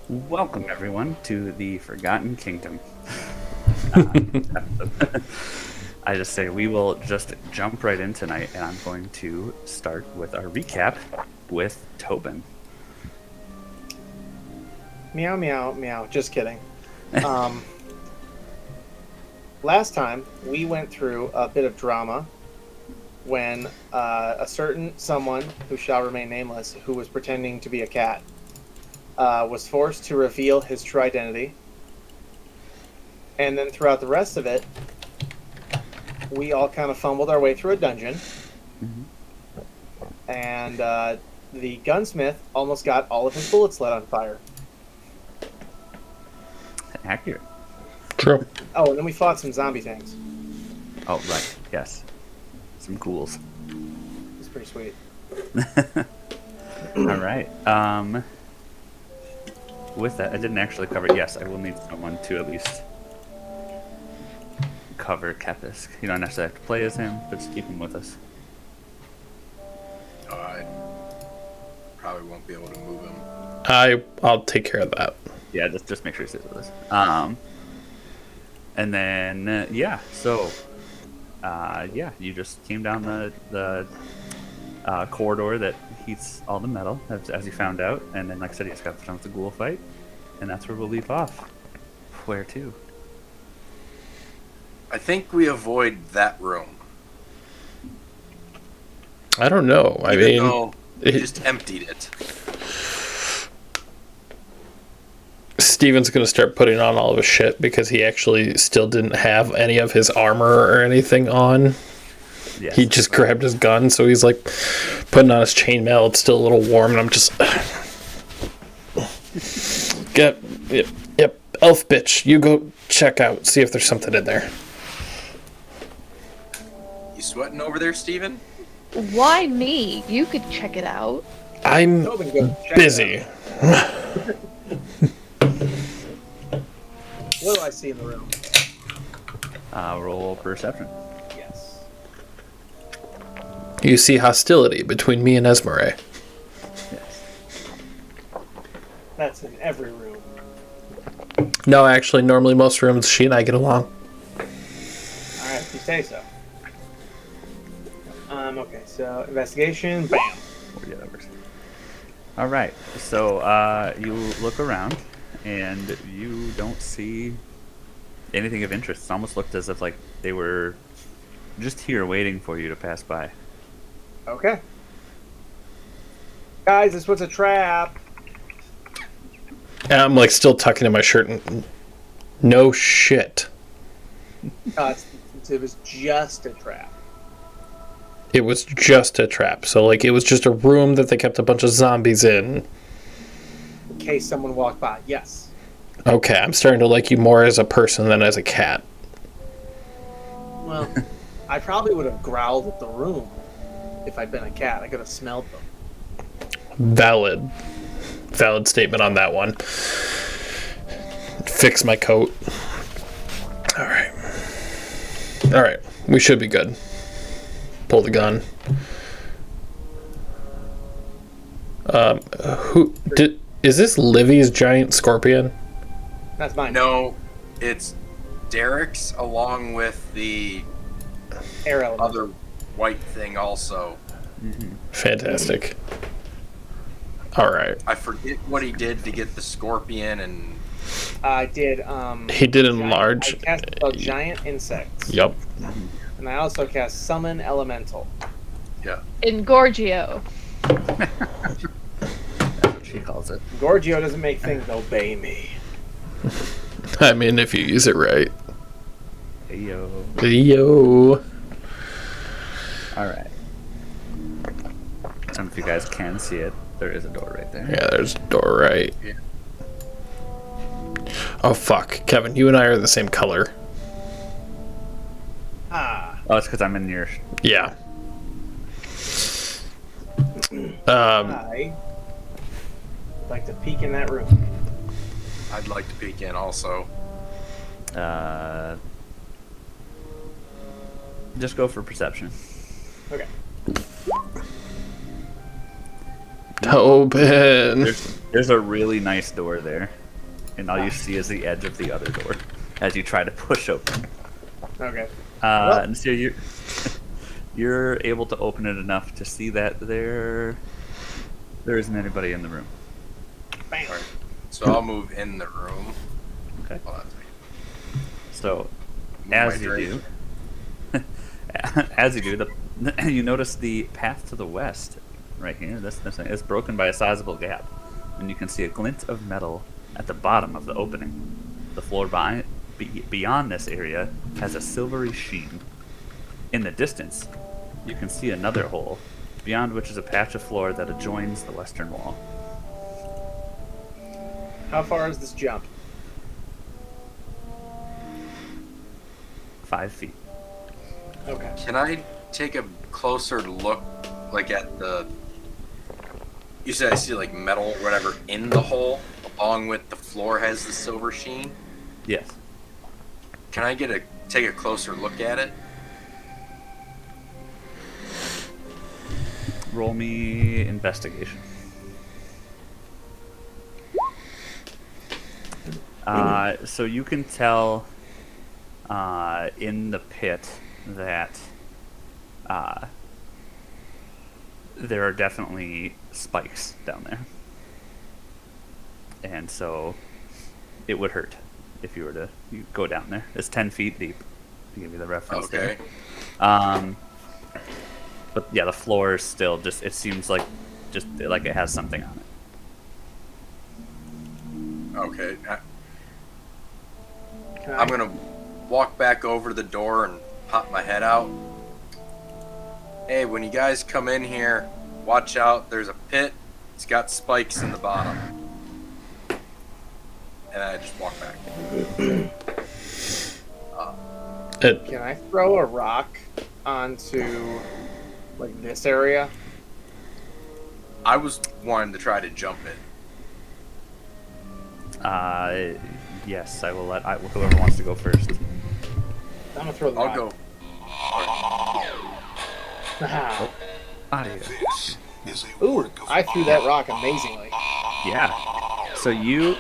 Welcome, everyone, to the Forgotten Kingdom. I just say we will just jump right in tonight, and I'm going to start with our recap with Tobin. Meow, meow, meow. Just kidding. Um, last time, we went through a bit of drama when a certain someone, who shall remain nameless, who was pretending to be a cat, was forced to reveal his true identity. And then throughout the rest of it, we all kind of fumbled our way through a dungeon. And the gunsmith almost got all of his bullets lit on fire. Accurate. True. Oh, and then we fought some zombie things. Oh, right. Yes. Some ghouls. It's pretty sweet. All right. With that, I didn't actually cover it. Yes, I will need someone to at least cover Kepis. You don't necessarily have to play as him, but just keep him with us. I probably won't be able to move him. I'll take care of that. Yeah, just make sure he stays with us. And then you just came down the corridor that heats all the metal, as you found out, and then, like I said, you just got done with the ghoul fight, and that's where we'll leave off. Where to? I think we avoid that room. I don't know. I Even mean, though we just emptied it. Steven's going to start putting on all of his shit because he actually still didn't have any of his armor or anything on. Yes. He just grabbed his gun, so he's like putting on his chainmail. It's still a little warm, and I'm just. Yep. Elf bitch, you go check out, see if there's something in there. You sweating over there, Steven? Why me? You could check it out. I'm Tobin, go check it busy. What do I see in the room? Roll perception. Yes. You see hostility between me and Esmeralda. Yes. That's in every room. No, actually, normally most rooms she and I get along. Alright, if you say so. Okay, so investigation, bam. All right. So you look around, and you don't see anything of interest. It's almost looked as if like they were just here waiting for you to pass by. Okay. Guys, this was a trap. And I'm like still tucking in my shirt. And, no shit. It was just a trap. It was just a trap. So like it was just a room that they kept a bunch of zombies in. In case someone walked by. Yes. Okay, I'm starting to like you more as a person than as a cat. Well, I probably would have growled at the room if I'd been a cat. I could have smelled them. Valid statement on that one. Fix my coat. All right, we should be good. Pull the gun. Is this Livy's giant scorpion? That's mine. No, it's Derek's along with the Air element. other white thing also. Fantastic. All right. I forget what he did to get the scorpion and... I did. He did enlarge. I cast giant insects. Yep. And I also cast summon elemental. Yeah. Engorgio. That's what she calls it. Gorgio doesn't make things obey me. I mean, if you use it right. Hey yo. Yo. All right. I don't know if you guys can see it. There is a door right there. Yeah, there's a door right. Yeah. Oh, fuck. Kevin, you and I are the same color. Ah. Oh, it's because I'm in your. Yeah. I would like to peek in that room. I'd like to peek in also. Just go for perception. Okay. to open. There's a really nice door there, and all you see is the edge of the other door as you try to push open. Okay. And so you're able to open it enough to see that there isn't anybody in the room. Bam. Alright. So I'll move in the room. Okay. Hold on a second. So Move as my you drink. do, as you do, you notice the path to the west, right here. This thing is broken by a sizable gap, and you can see a glint of metal at the bottom of the opening. The floor beyond this area has a silvery sheen. In the distance, you can see another hole, beyond which is a patch of floor that adjoins the western wall. How far is this jump? 5 feet. Okay. Can I take a closer look, like at the? You said I see like metal, or whatever, in the hole, along with the floor has the silver sheen. Yes. Can I take a closer look at it? Roll me investigation. So you can tell in the pit that there are definitely spikes down there. And so it would hurt if you were to go down there. It's 10 feet deep, to give you the reference Okay. there. But yeah, the floor is still it seems like it has something on it. Okay. Can I'm gonna walk back over to the door and pop my head out. Hey, when you guys come in here, watch out. There's a pit. It's got spikes in the bottom. And I just walk back. Can I throw a rock onto like this area? I was wanting to try to jump it. Yes, I will let whoever wants to go first. I'm gonna throw the I'll rock. go. Haha. Audio. This is a Ooh, work of I threw that rock amazingly. Yeah. So you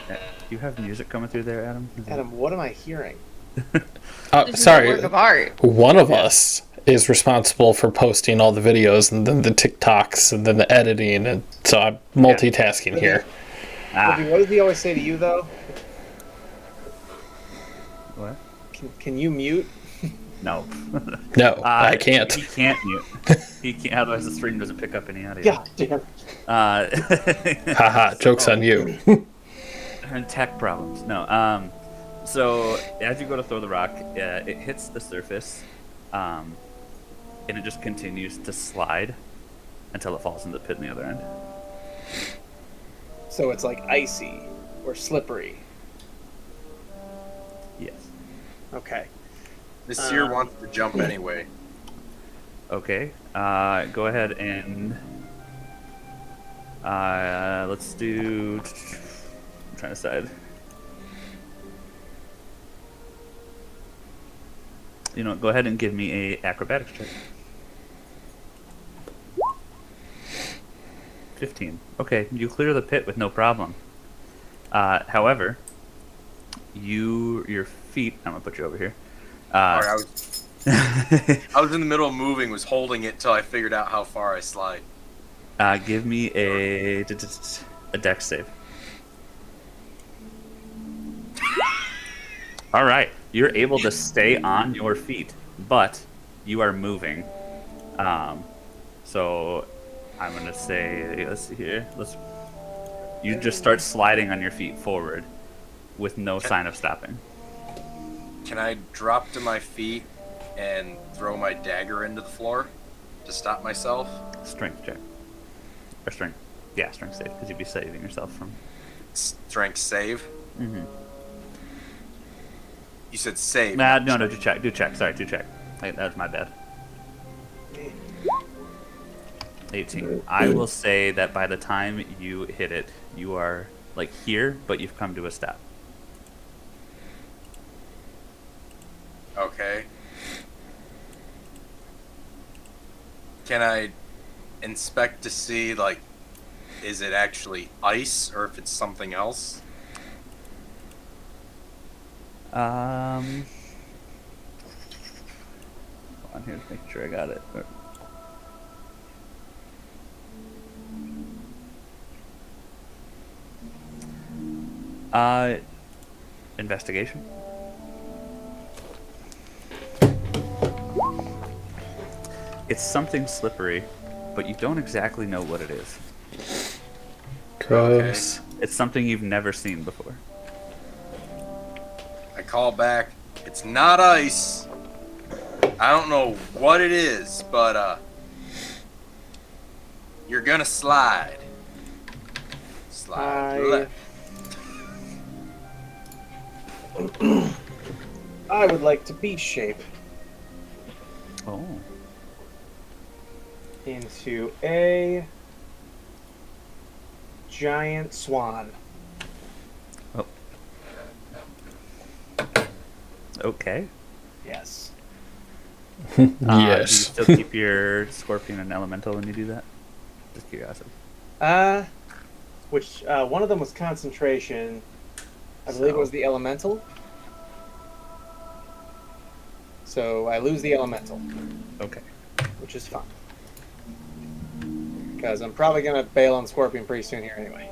do you have music coming through there, Adam? Adam, what am I hearing? This is a Sorry, work of art. one of us is responsible for posting all the videos and then the TikToks and then the editing, and so I'm multitasking here. Libby, what does he always say to you though? What? Can you mute? No. No, I can't. He can't mute. He can't. Otherwise, the stream doesn't pick up any audio. God damn it. Haha, joke's on you. And tech problems. No. So as you go to throw the rock, it hits the surface, and it just continues to slide until it falls into the pit on the other end. So it's like icy or slippery. Yes. Okay. This seer wants to jump anyway. Okay. Go ahead and let's do. I'm trying to decide. You know, go ahead and give me a acrobatics check. 15. Okay, you clear the pit with no problem. However, your feet. I'm gonna put you over here. Sorry, I was in the middle of moving, was holding it till I figured out how far I slide. Give me a dex save. All right, you're able to stay on your feet, but you are moving. So I'm gonna say, let's see here. You just start sliding on your feet forward, with no sign of stopping. Can I drop to my feet and throw my dagger into the floor to stop myself? Strength check, or strength. Yeah, strength save, because you'd be saving yourself from. Strength save? Mm-hmm. You said save. Nah, no, do check. Do check. Sorry, do check. That was my bad. 18. I will say that by the time you hit it, you are like here, but you've come to a stop. Okay. Can I inspect to see, like, is it actually ice or if it's something else? Hold on, here's making sure I got it. Investigation. It's something slippery, but you don't exactly know what it is. Gross. It's something you've never seen before. I call back. It's not ice. I don't know what it is, but you're gonna slide. Slide left. I would like to beast shape Oh. into a giant swan. Oh. Okay. Yes. Yes. Do you still keep your scorpion and elemental when you do that? Just curiosity. Which one of them was concentration. I believe it was the elemental. So I lose the elemental, Okay. which is fine. Because I'm probably going to bail on Scorpion pretty soon here anyway.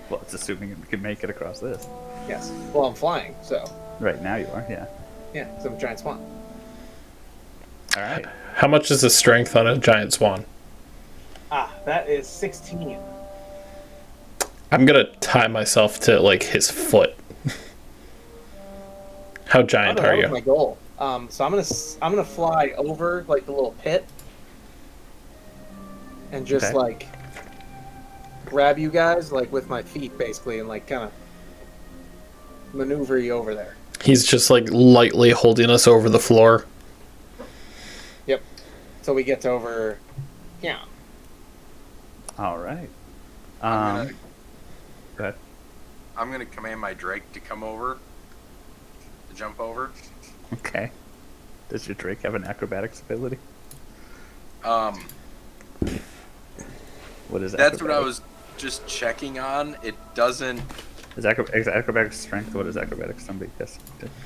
Well, it's assuming it can make it across this. Yes. Well, I'm flying, so Right now you are, yeah. yeah, because I'm a giant swan. All right. How much is the strength on a giant swan? That is 16. I'm gonna tie myself to like his foot. How giant That are was you? my goal. So I'm gonna fly over like the little pit, and just Okay. like grab you guys like with my feet basically, and like kind of maneuver you over there. He's just like lightly holding us over the floor. Yep. So we get over. Yeah. All right. I'm gonna Go ahead. I'm gonna command my Drake to come over, to jump over. Okay. Does your Drake have an acrobatics ability? What is That's what I acrobatics? was just checking on. It doesn't. Is acrobatics strength? What is acrobatics? Somebody guess.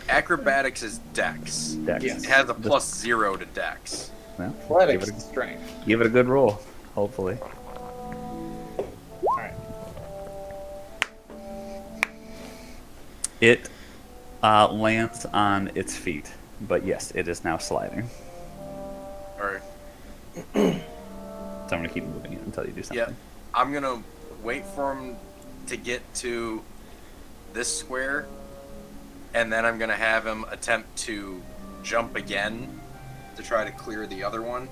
Acrobatics is Dex. Dex. Yes. It has a +0 to Dex. Well, Athletics give it, strength. give it a good roll, hopefully. All right. It lands on its feet, but yes, it is now sliding. All right. So I'm gonna keep moving it until you do something. Yep. I'm gonna wait for him to get to this square, and then I'm gonna have him attempt to jump again to try to clear the other one.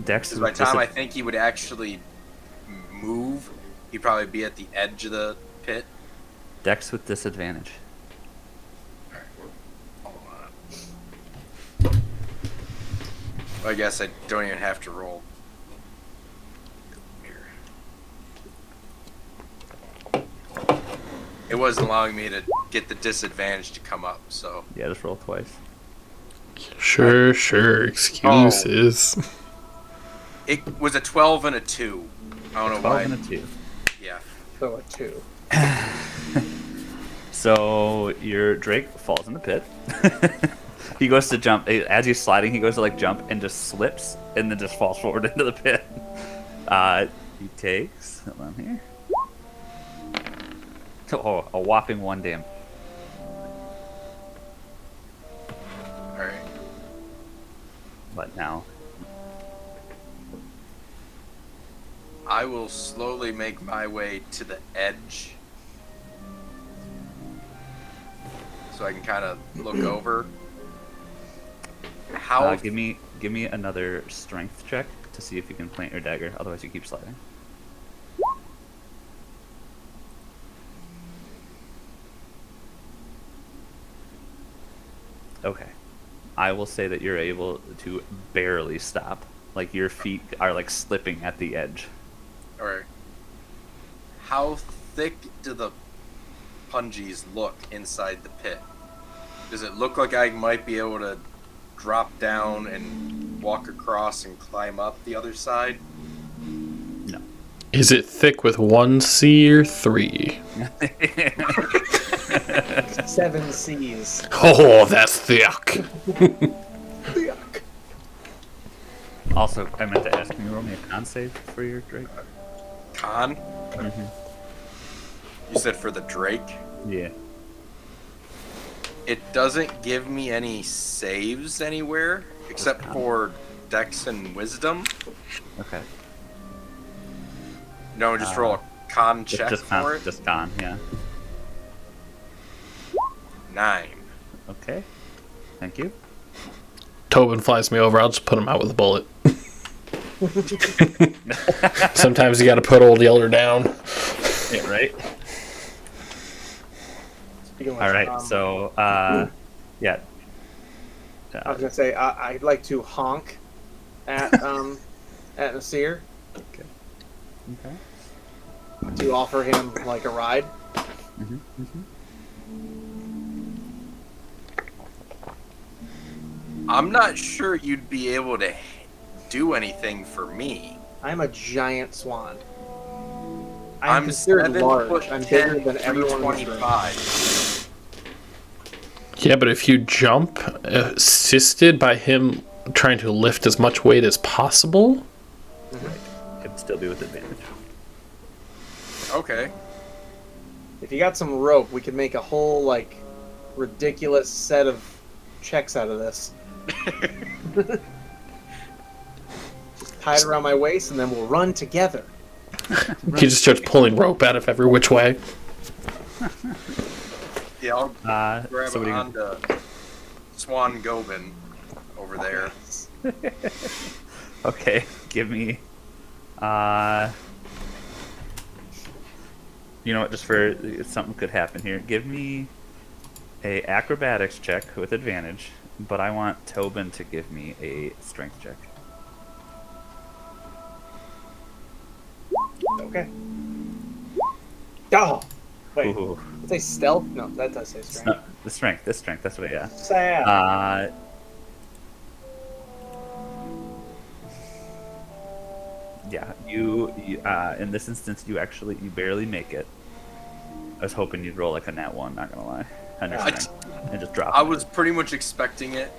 Dex Because is by with the time I think he would actually move, he'd probably be at the edge of the pit. Dex with disadvantage. Hold on. I guess I don't even have to roll. Here. It wasn't allowing me to get the disadvantage to come up, so. Yeah, just roll twice. Sure. Excuses. It was a 12 and a 2. I don't know 12 why. and a 2. Yeah. So a 2. So your Drake falls in the pit. He goes to jump. As he's sliding, he goes to like jump and just slips and then just falls forward into the pit. He takes. Hold on here. Oh, a whopping 1 damage. Alright. But now, I will slowly make my way to the edge. So I can kind of look over. How give me another strength check to see if you can plant your dagger. Otherwise, you keep sliding. Okay. I will say that you're able to barely stop. Like your feet are like slipping at the edge. Alright. How thick do the pungies look inside the pit? Does it look like I might be able to drop down and walk across and climb up the other side? No. Is it thick with 1 C or 3? 7 C's. Oh, that's thick. Yuck. Also, I meant to ask, can you roll me a con save for your Drake? Con? You said for the Drake? Yeah. It doesn't give me any saves anywhere except for Dex and Wisdom. Okay. No, just roll a con check Just for con, it. just con, yeah. 9. Okay. Thank you. Tobin flies me over. I'll just put him out with a bullet. Sometimes you got to put old Yeller down. Yeah, right? Speaking of All which, right, so, yeah. I was gonna say I'd like to honk at Nasir Okay. to offer him like a ride. I'm not sure you'd be able to do anything for me. I'm a giant swan. I'm considered 7 large. foot I'm 10, bigger than everyone in this room. 325. Yeah, but if you jump assisted by him trying to lift as much weight as possible, Could still be with advantage. Okay. If you got some rope, we could make a whole like ridiculous set of checks out of this. Just tie it around my waist, and then we'll run together. he just starts pulling rope out of every which way. Yeah, I'll grab so what do you onto Swan Gobin over there. Okay, give me, you know what, just for, something could happen here. Give me a acrobatics check with advantage, but I want Tobin to give me a strength check. Okay. Oh, wait. Ooh. Did it say stealth? No, that does say strength. No, the strength, that's what, yeah. Sad. Yeah, you in this instance, you barely make it. I was hoping you'd roll like a nat 1, not gonna lie. On your strength, and just drop I it. was pretty much expecting it.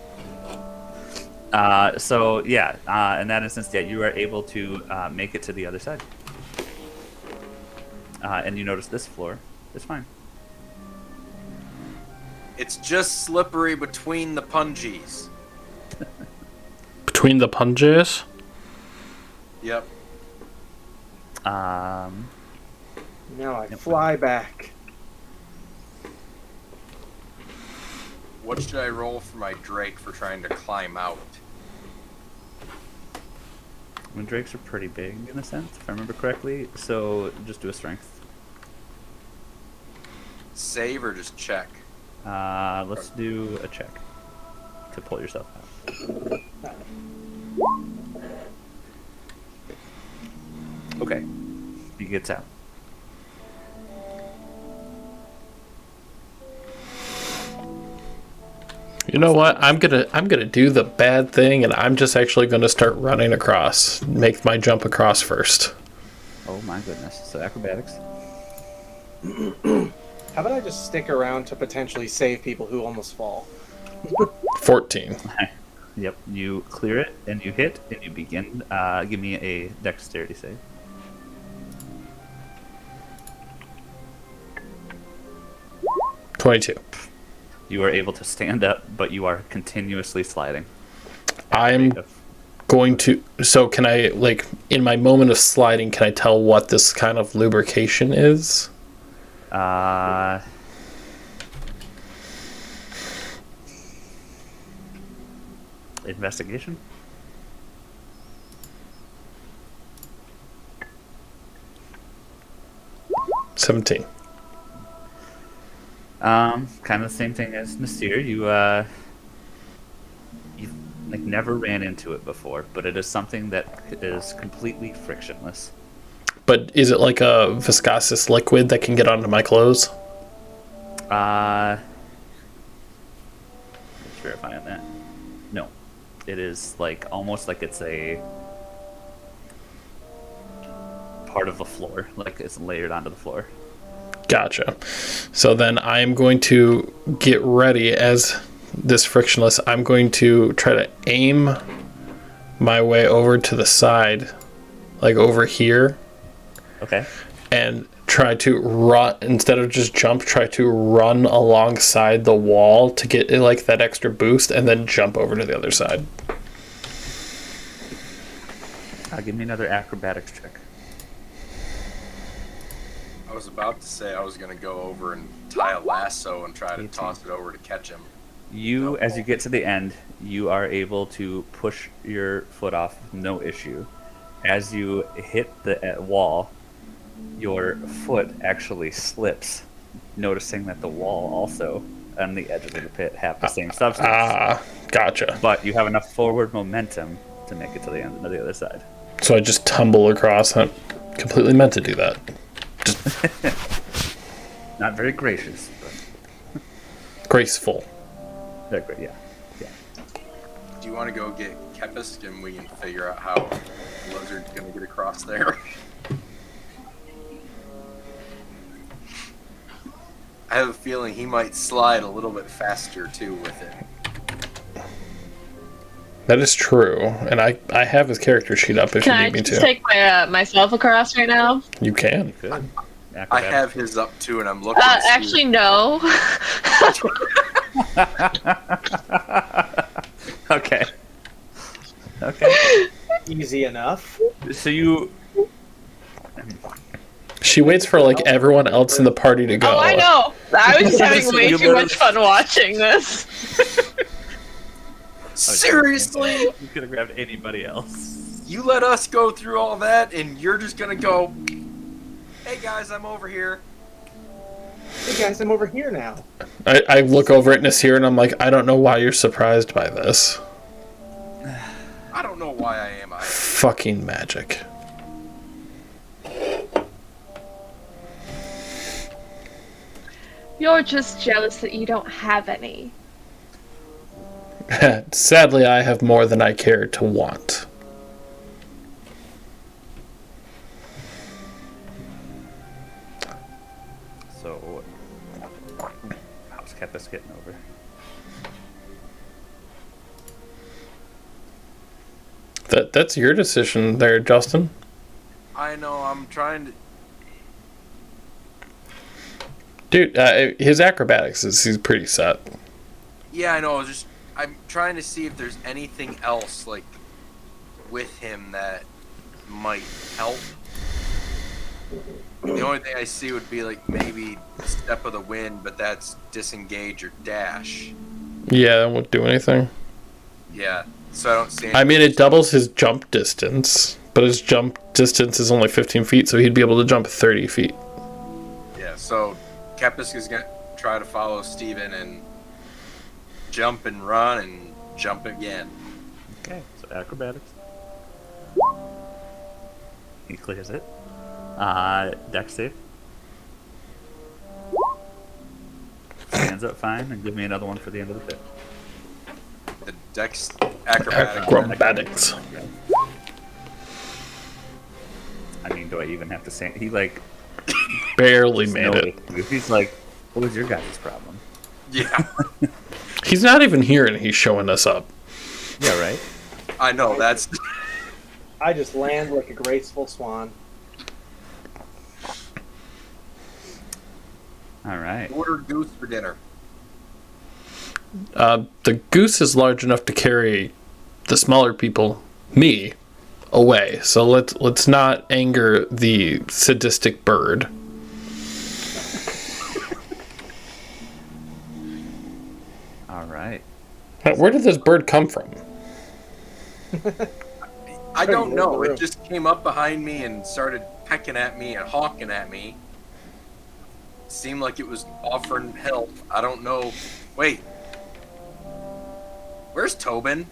So yeah, in that instance, yeah, you are able to make it to the other side. And you notice this floor is fine. It's just slippery between the pungies. Between the punches? Yep. Now I fly back. What should I roll for my Drake for trying to climb out? I mean, drakes are pretty big in a sense, if I remember correctly. So just do a strength. Save or just check? Let's do a check to pull yourself out. Okay, he gets out. You know what? I'm gonna do the bad thing, and I'm just actually gonna start running across. Make my jump across first. Oh my goodness! So acrobatics. How about I just stick around to potentially save people who almost fall? 14. Yep, you clear it and you hit and you begin. Give me a dexterity save. $22. You are able to stand up, but you are continuously sliding. I'm going to. So, can I, like, in my moment of sliding, can I tell what this kind of lubrication is? Investigation. $17. Kind of the same thing as Nasir. You've like never ran into it before, but it is something that is completely frictionless. But is it like a viscous liquid that can get onto my clothes? Let's verify on that. No, it is like almost like it's a part of the floor, like it's layered onto the floor. Gotcha. So then I'm going to get ready as this frictionless. I'm going to try to aim my way over to the side, like over here, Okay. and try to run, instead of just jump, try to run alongside the wall to get like that extra boost, and then jump over to the other side. Give me another acrobatics check. I was about to say I was gonna go over and tie a lasso and try to 18. toss it over to catch him. You, as you get to the end, you are able to push your foot off with no issue. As you hit the wall, your foot actually slips, noticing that the wall also on the edges of the pit have the same substance. Gotcha. But you have enough forward momentum to make it to the end of the other side. So I just tumble across. I completely meant to do that. Not very gracious, but Graceful. very great. Yeah. Do you want to go get Kepis and we can figure out how the lizard's gonna get across there? I have a feeling he might slide a little bit faster too with it. That is true, and I have his character sheet up if Can you I need me just to. take my myself across right now? You can. Good. I have his up too, and I'm looking. To see Actually, no. Okay. Okay. Easy enough. So you. She waits for like everyone else in the party to go. Oh, I know. I was just having So way you too much literally- fun watching this. Seriously? You could have grabbed anybody else. You let us go through all that, and you're just gonna go, hey guys, I'm over here. Hey guys, I'm over here now. I look over at Nasir and I'm like, I don't know why you're surprised by this. I don't know why I am. Fucking magic. You're just jealous that you don't have any. Sadly, I have more than I care to want. So, how's Kepis getting over? That's your decision there, Justin. I know, I'm trying to... Dude, his acrobatics he's pretty set. Yeah, I know, I'm trying to see if there's anything else, like, with him that might help. The only thing I see would be, like, maybe Step of the Wind, but that's disengage or dash. Yeah, that won't do anything. Yeah, so I don't see I mean, it doubles his jump distance, but his jump distance is only 15 feet, so he'd be able to jump 30 feet. Yeah, so Kepis is going to try to follow Steven and jump and run and jump again. Okay, so acrobatics. He clears it. Dex save. Stands up fine, and give me another one for the end of the pit. The Dex acrobatic. Acrobatics. I mean, do I even have to say? He like Barely made it. He's like, what was your guys' problem? Yeah, He's not even here and he's showing us up. Yeah, right. I know, that's... I just land like a graceful swan. All right. Order goose for dinner. The goose is large enough to carry the smaller people, me, away. So let's not anger the sadistic bird. All right. Where did this bird come from? I don't know, it just came up behind me and started pecking at me and hawking at me. Seemed like it was offering help. I don't know. Wait. Where's Tobin?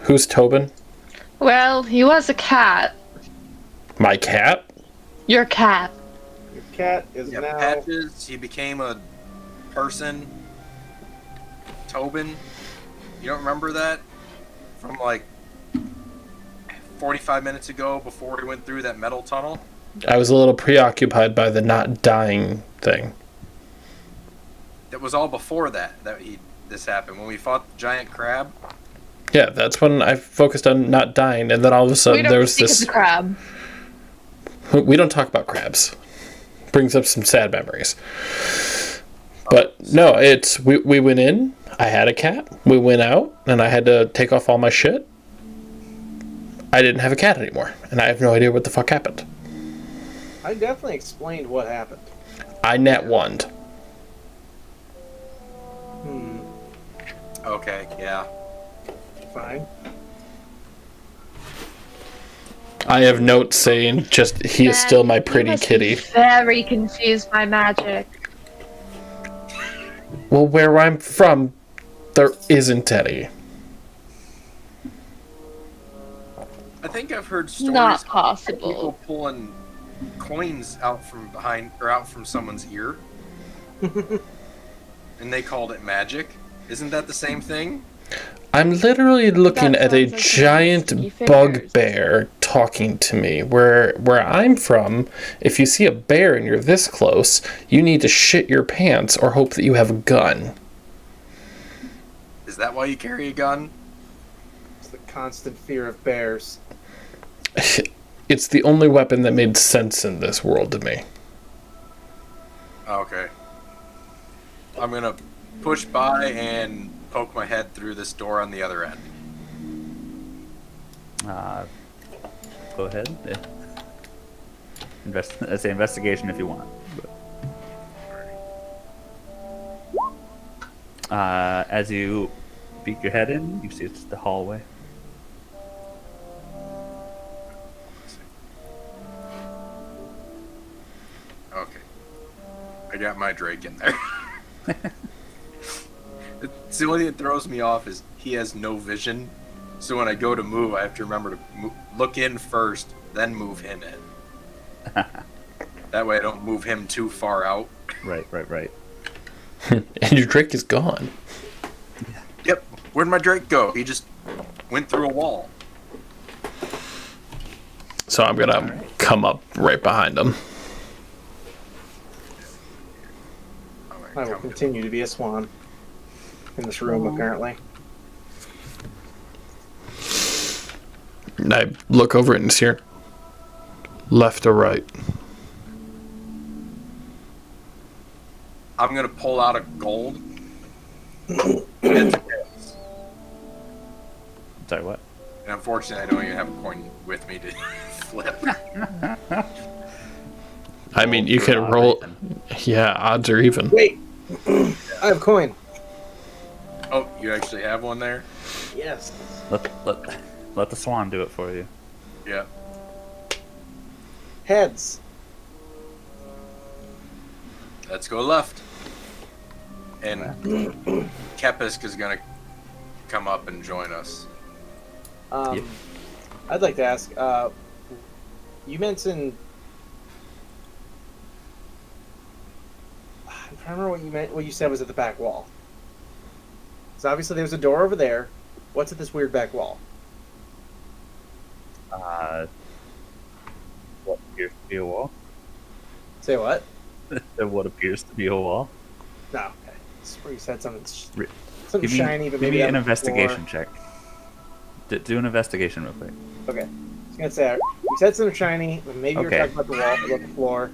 Who's Tobin? Well, he was a cat. My cat? Your cat. Your cat is Yeah, now. Patches. He became a person. Tobin. You don't remember that from like 45 minutes ago before we went through that metal tunnel? I was a little preoccupied by the not dying thing. That was all before that this happened when we fought the giant crab. Yeah, that's when I focused on not dying, and then all of a We sudden don't there was speak this. of the crab. We don't talk about crabs. Brings up some sad memories. But no, we went in, I had a cat, we went out, and I had to take off all my shit. I didn't have a cat anymore, and I have no idea what the fuck happened. I definitely explained what happened. I nat one. Okay, yeah. Fine. I have notes saying just, he is still my pretty You must kitty. be very confused by magic. Well, where I'm from, there isn't any. I think I've heard stories Not of possible. people pulling coins out from behind or out from someone's ear, and they called it magic. Isn't that the same thing? I'm literally looking That at a sounds like giant nasty fingers. bugbear talking to me. Where I'm from, if you see a bear and you're this close, you need to shit your pants or hope that you have a gun. Is that why you carry a gun? It's the constant fear of bears. It's the only weapon that made sense in this world to me. Okay. I'm gonna push by and poke my head through this door on the other end. Go ahead. Yeah. Say investigation if you want. But, as you peek your head in, you see it's the hallway. Okay. I got my Drake in there. It's the only thing that throws me off is he has no vision. So when I go to move, I have to remember to look in first, then move him in. That way I don't move him too far out. Right. And your Drake is gone. Yep. Where'd my Drake go? He just went through a wall. So I'm gonna come up right behind him. I will continue to be a swan in this room, apparently. And I look over it and see her. Left or right? I'm gonna pull out a gold. And Sorry, what? unfortunately, I don't even have a coin with me to flip. I mean, you can roll. Yeah, odds are even. Wait! I have a coin. Oh, you actually have one there? Yes. Let the swan do it for you. Yeah. Heads. Let's go left. And Kepisk is gonna come up and join us. Yep. I'd like to ask, you mentioned... I'm trying to remember what you said was at the back wall. So obviously there's a door over there. What's at this weird back wall? What appears to be a wall? Say what? What appears to be a wall? No, okay. That's where you said something, Re- something Give me, shiny, but give maybe me that an was investigation before. check. Do an investigation real quick. Okay. I was gonna say, you said something shiny, but maybe Okay. you were talking about the wall, about the floor.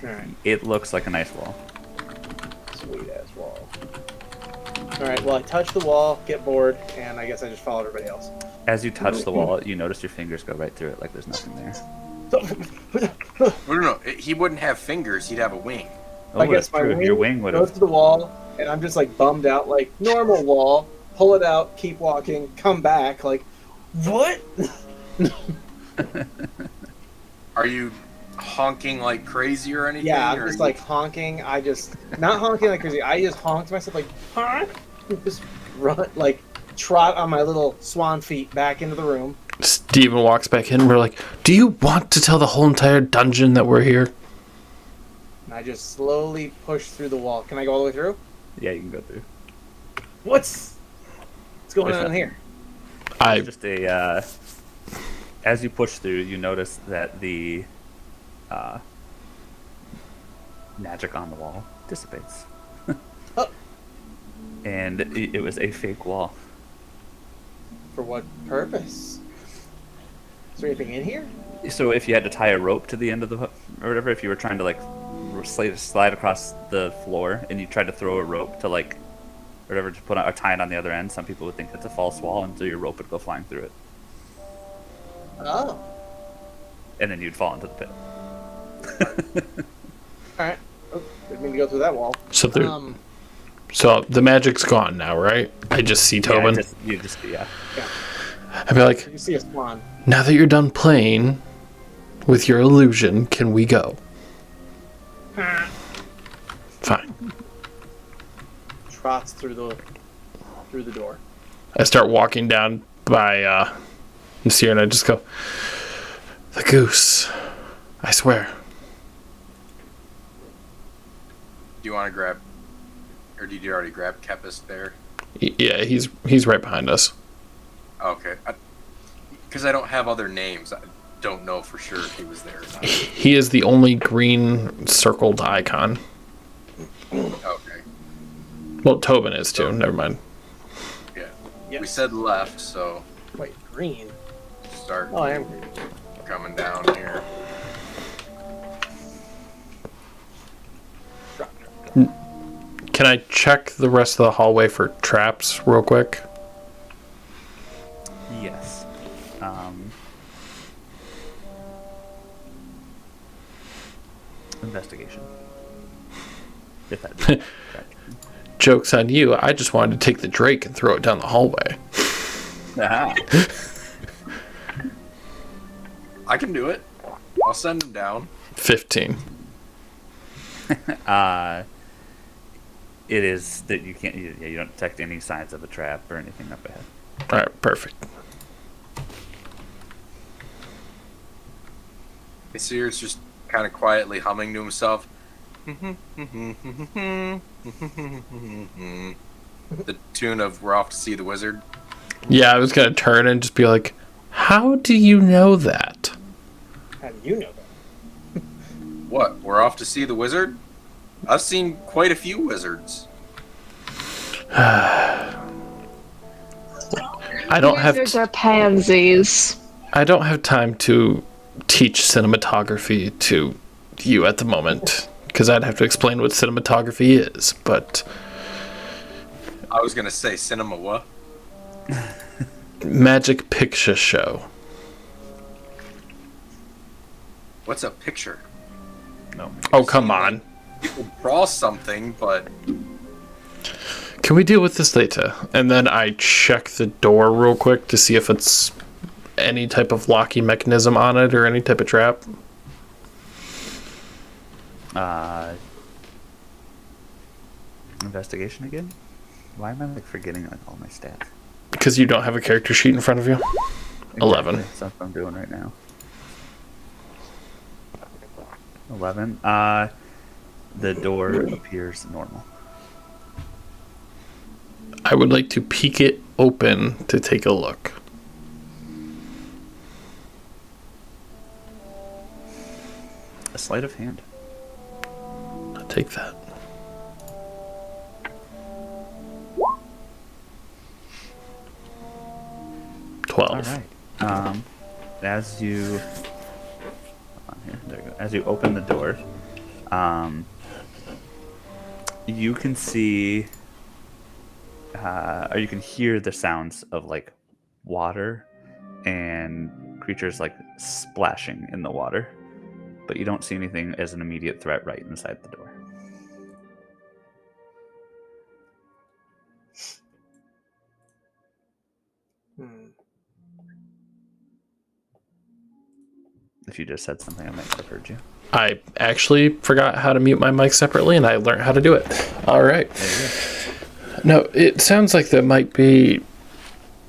Alright. It looks like a nice wall. Sweet ass wall. Alright, well I touch the wall, get bored, and I guess I just follow everybody else. As you touch the wall, you notice your fingers go right through it like there's nothing there. No. He wouldn't have fingers. He'd have a wing. Oh, I that's guess my true. wing Your wing would goes have. to the wall, and I'm just like bummed out, like normal wall. Pull it out, keep walking, come back. Like, what? Are you honking like crazy or anything? Yeah, I'm or just you- like honking. I just not honking like crazy. I just honked myself like, huh? Just run, like trot on my little swan feet back into the room. Steven walks back in. We're like, do you want to tell the whole entire dungeon that we're here? And I just slowly push through the wall. Can I go all the way through? Yeah, you can go through. What's What's going There's on here? It's just a. As you push through, you notice that the magic on the wall dissipates, Oh, and it was a fake wall. for what purpose? Is there anything in here? So if you had to tie a rope to the end of the or whatever, if you were trying to like slide across the floor and you tried to throw a rope to like whatever to put or tie it on the other end, some people would think that's a false wall, and so your rope would go flying through it, Oh, and then you'd fall into the pit. all right. Oh, didn't mean to go through that wall. So there, so the magic's gone now, right? I just see Tobin. Yeah. I'd be like, You see a swan. now that you're done playing with your illusion, can we go? Fine. Trots through the door. I start walking down by Nasir, and I just go, the goose. I swear. Do you want to grab, or did you already grab Kepis there? Yeah, he's right behind us. Okay. Because I don't have other names. I don't know for sure if he was there or not. He is the only green circled icon. Okay. Well, Tobin is too. Never mind. Yeah. Yes. We said left, so Wait, green? start Oh, I am green. coming down here. Drop. Can I check the rest of the hallway for traps real quick? Yes. Investigation. If that. Joke's on you. I just wanted to take the Drake and throw it down the hallway. Aha. I can do it. I'll send him down. 15. It is that you can't. You don't detect any signs of a trap or anything up ahead. All right, perfect. Nasir's just kind of quietly humming to himself. The tune of "We're Off to See the Wizard." Yeah, I was going to turn and just be like, how do you know that? How do you know that? What? We're off to see the wizard? I've seen quite a few wizards. I don't have Wizards are pansies. I don't have time to teach cinematography to you at the moment, because I'd have to explain what cinematography is, but I was gonna say cinema what? magic picture show. What's a picture? No. Oh, come on. People draw something, but Can we deal with this later? And then I check the door real quick to see if it's any type of locking mechanism on it or any type of trap. Investigation again? Why am I like forgetting like all my stats? Because you don't have a character sheet in front of you. 11. That's what I'm doing right now. 11. The door appears normal. I would like to peek it open to take a look. A sleight of hand. I'll take that. All 12. right. As you hold on here, there you go. As you open the door, you can see, or you can hear the sounds of like water and creatures like splashing in the water, but you don't see anything as an immediate threat right inside the door. Hmm. If you just said something, I might not have heard you. I actually forgot how to mute my mic separately, and I learned how to do it. All right. No, it sounds like there might be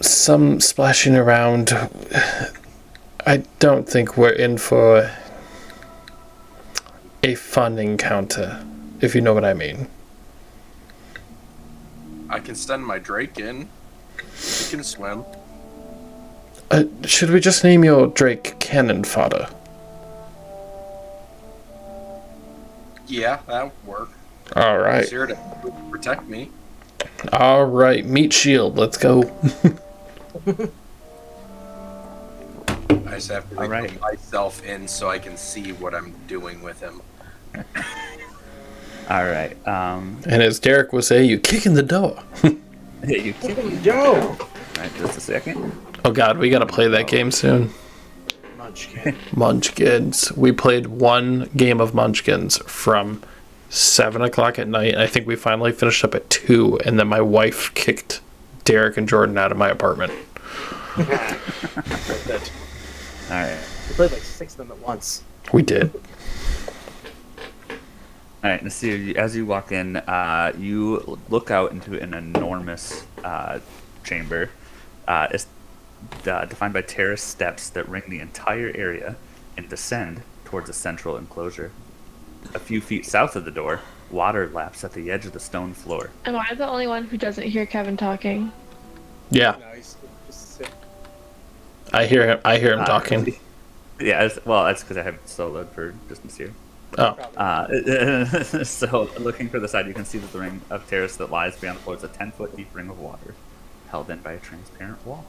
some splashing around. I don't think we're in for a fun encounter, if you know what I mean. I can send my Drake in. can swim. Should we just name your Drake cannon fodder? Yeah, that would work. All right. He's here to protect me. All right. Meet shield. Let's go. I just have to All right. put myself in so I can see what I'm doing with him. All right. And as Derek would say, you kick in the door. Hey, you kidding? Joe! All right, just a second. Oh God, we gotta play that game soon. Munchkin. Munchkins. We played one game of Munchkins from 7 o'clock at night. I think we finally finished up at 2, and then my wife kicked Derek and Jordan out of my apartment. All right. We played like 6 of them at once. We did. All right. Let's see. As you walk in, you look out into an enormous chamber. It's defined by terrace steps that ring the entire area and descend towards a central enclosure. A few feet south of the door, water laps at the edge of the stone floor. Am I the only one who doesn't hear Kevin talking? Yeah, No, he's just sitting. I hear him. I hear him talking. Yeah. That's because I have it soloed for distance here. Oh, So, looking for the side, you can see that the ring of terrace that lies beyond the floor is a 10-foot deep ring of water, held in by a transparent wall.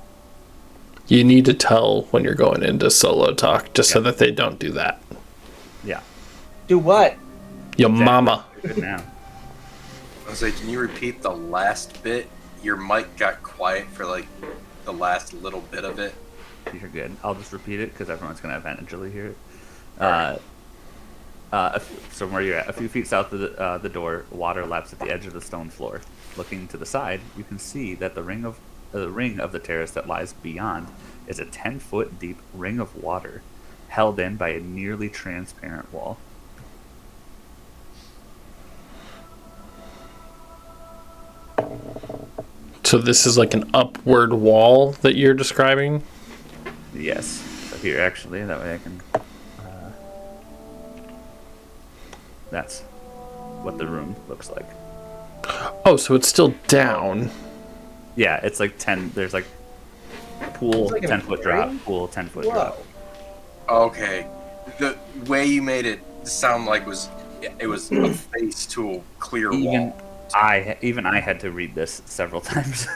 you need to tell when you're going into solo talk, just so that they don't do that. Yeah. Do what? Your mama. Good now. I was like, can you repeat the last bit? Your mic got quiet for like the last little bit of it. You're good. I'll just repeat it because everyone's going to eventually hear it. Alright. So where you're at, a few feet south of the door, water laps at the edge of the stone floor. Looking to the side, you can see that the ring of the terrace that lies beyond is a 10-foot deep ring of water, held in by a nearly transparent wall. So this is like an upward wall that you're describing? Yes. So here, actually, that way I can. That's what the room looks like. Oh, so it's still down. Yeah, it's like 10. There's like pool, It's like an 10-foot drop, aquarium? pool, 10-foot Whoa. drop. Okay. The way you made it sound like it was a face to a clear Even wall. I had to read this several times.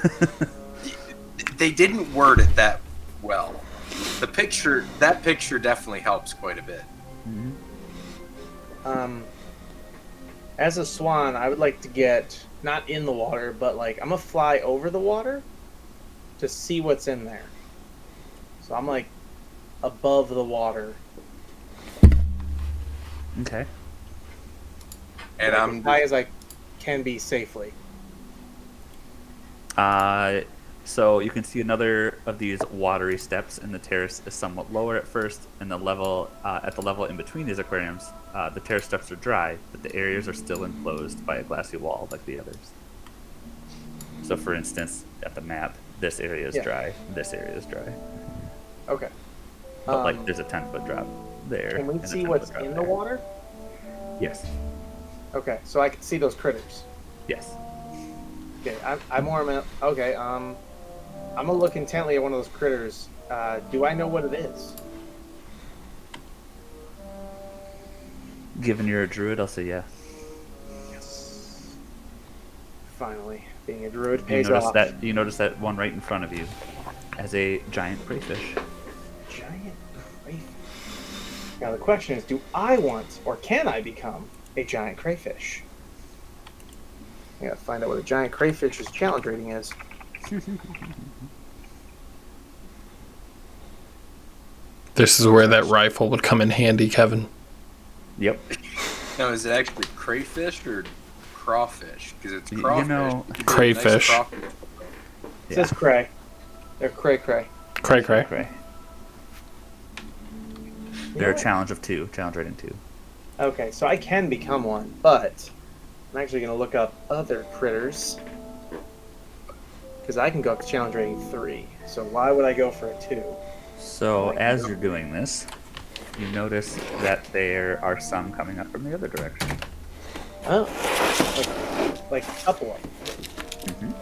They didn't word it that well. That picture definitely helps quite a bit. As a swan, I would like to get not in the water, but like I'm gonna fly over the water to see what's in there. So I'm like above the water, Okay. And like, I'm as high as I can be safely. So you can see another of these watery steps, and the terrace is somewhat lower at first, and at the level in between these aquariums, the terrace steps are dry, but the areas are still enclosed by a glassy wall like the others. So, for instance, at the map, this area is Yeah. dry, this area is dry, Okay. but like there's a 10-foot drop there. Can we and a see 10-foot what's drop in the there. water? Yes. Okay, so I can see those critters. Yes. Okay, I'm more. Okay, I'm gonna look intently at one of those critters. Do I know what it is? Given you're a druid, I'll say yeah. Yes. Finally, being a druid You pays notice off. that one right in front of you as a giant crayfish. Giant crayfish. Now the question is, do I want or can I become a giant crayfish? I gotta find out what a giant crayfish's challenge rating is. This is where that rifle would come in handy, Kevin. Yep. Now, is it actually crayfish or crawfish? Because it's You crawfish. know- You could do a Crayfish. crawfish. It says cray. They're cray. Cray cray. Cray. You They're know a what? challenge of 2, challenge rating 2. Okay, so I can become one, but I'm actually gonna look up other critters because I can go up to challenge rating 3. So why would I go for a 2? So as you're doing this, you notice that there are some coming up from the other direction. Oh, like a couple of them.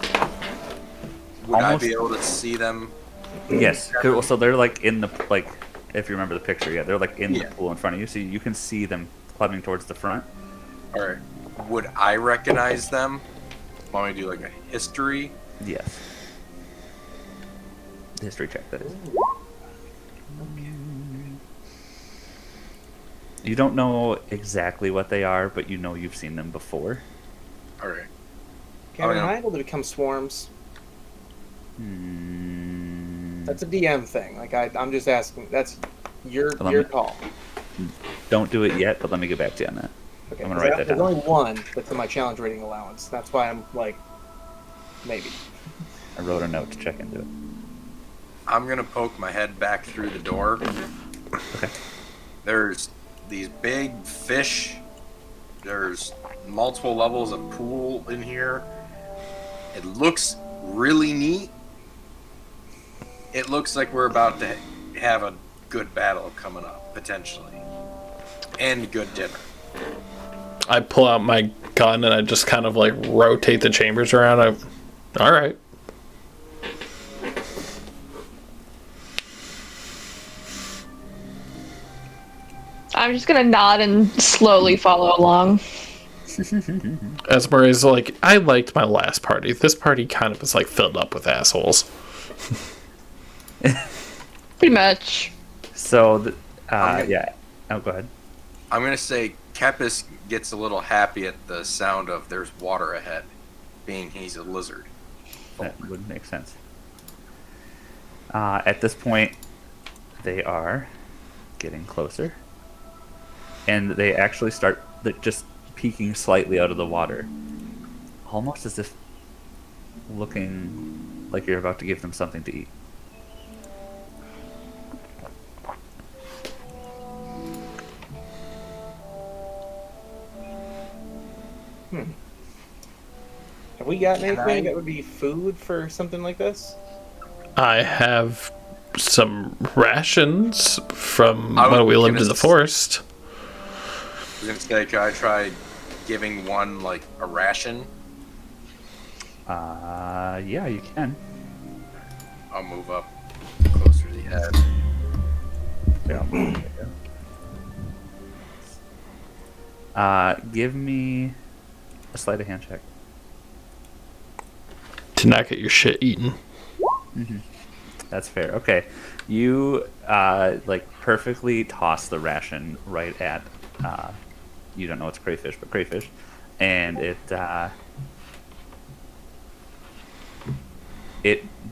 Would Almost. I be able to see them? Yes. Cool. So they're like in the like, if you remember the picture, yeah, they're like in the Yeah. pool in front of you, so you can see them climbing towards the front. All right. Would I recognize them? Want me to do like a history? Yes. History check, that is. You don't know exactly what they are, but you know you've seen them before. All right. Kevin, yeah. am I able to become swarms? Hmm. That's a DM thing. Like I'm just asking. That's your Let your me- call. Don't do it yet, but let me get back to you on that. Okay. I'm gonna write that There's down. only one that's in my challenge rating allowance. That's why I'm like, maybe. I wrote a note to check into it. I'm gonna poke my head back through the door. Okay. There's these big fish. There's multiple levels of pool in here. It looks really neat. It looks like we're about to have a good battle coming up, potentially. And good dinner. I pull out my gun and I just kind of like rotate the chambers around. All right. I'm just gonna nod and slowly follow along. Esmeralda's like, I liked my last party. This party kind of is like filled up with assholes. Pretty much. So, Okay. yeah. Oh, go ahead. I'm gonna say Kepis gets a little happy at the sound of there's water ahead, being he's a lizard. That would make sense. At this point, they are getting closer. And they actually start just peeking slightly out of the water. Almost as if looking like you're about to give them something to eat. Have we got Can anything I- that would be food for something like this? I have some rations from I was when we lived gonna in the s- forest. I was gonna say, could I try giving one like a ration? Yeah, you can. I'll move up closer to the head. Yeah. Give me a sleight of hand check. To not get your shit eaten. That's fair. Okay, you like perfectly toss the ration right at. You don't know it's crayfish, but crayfish, and it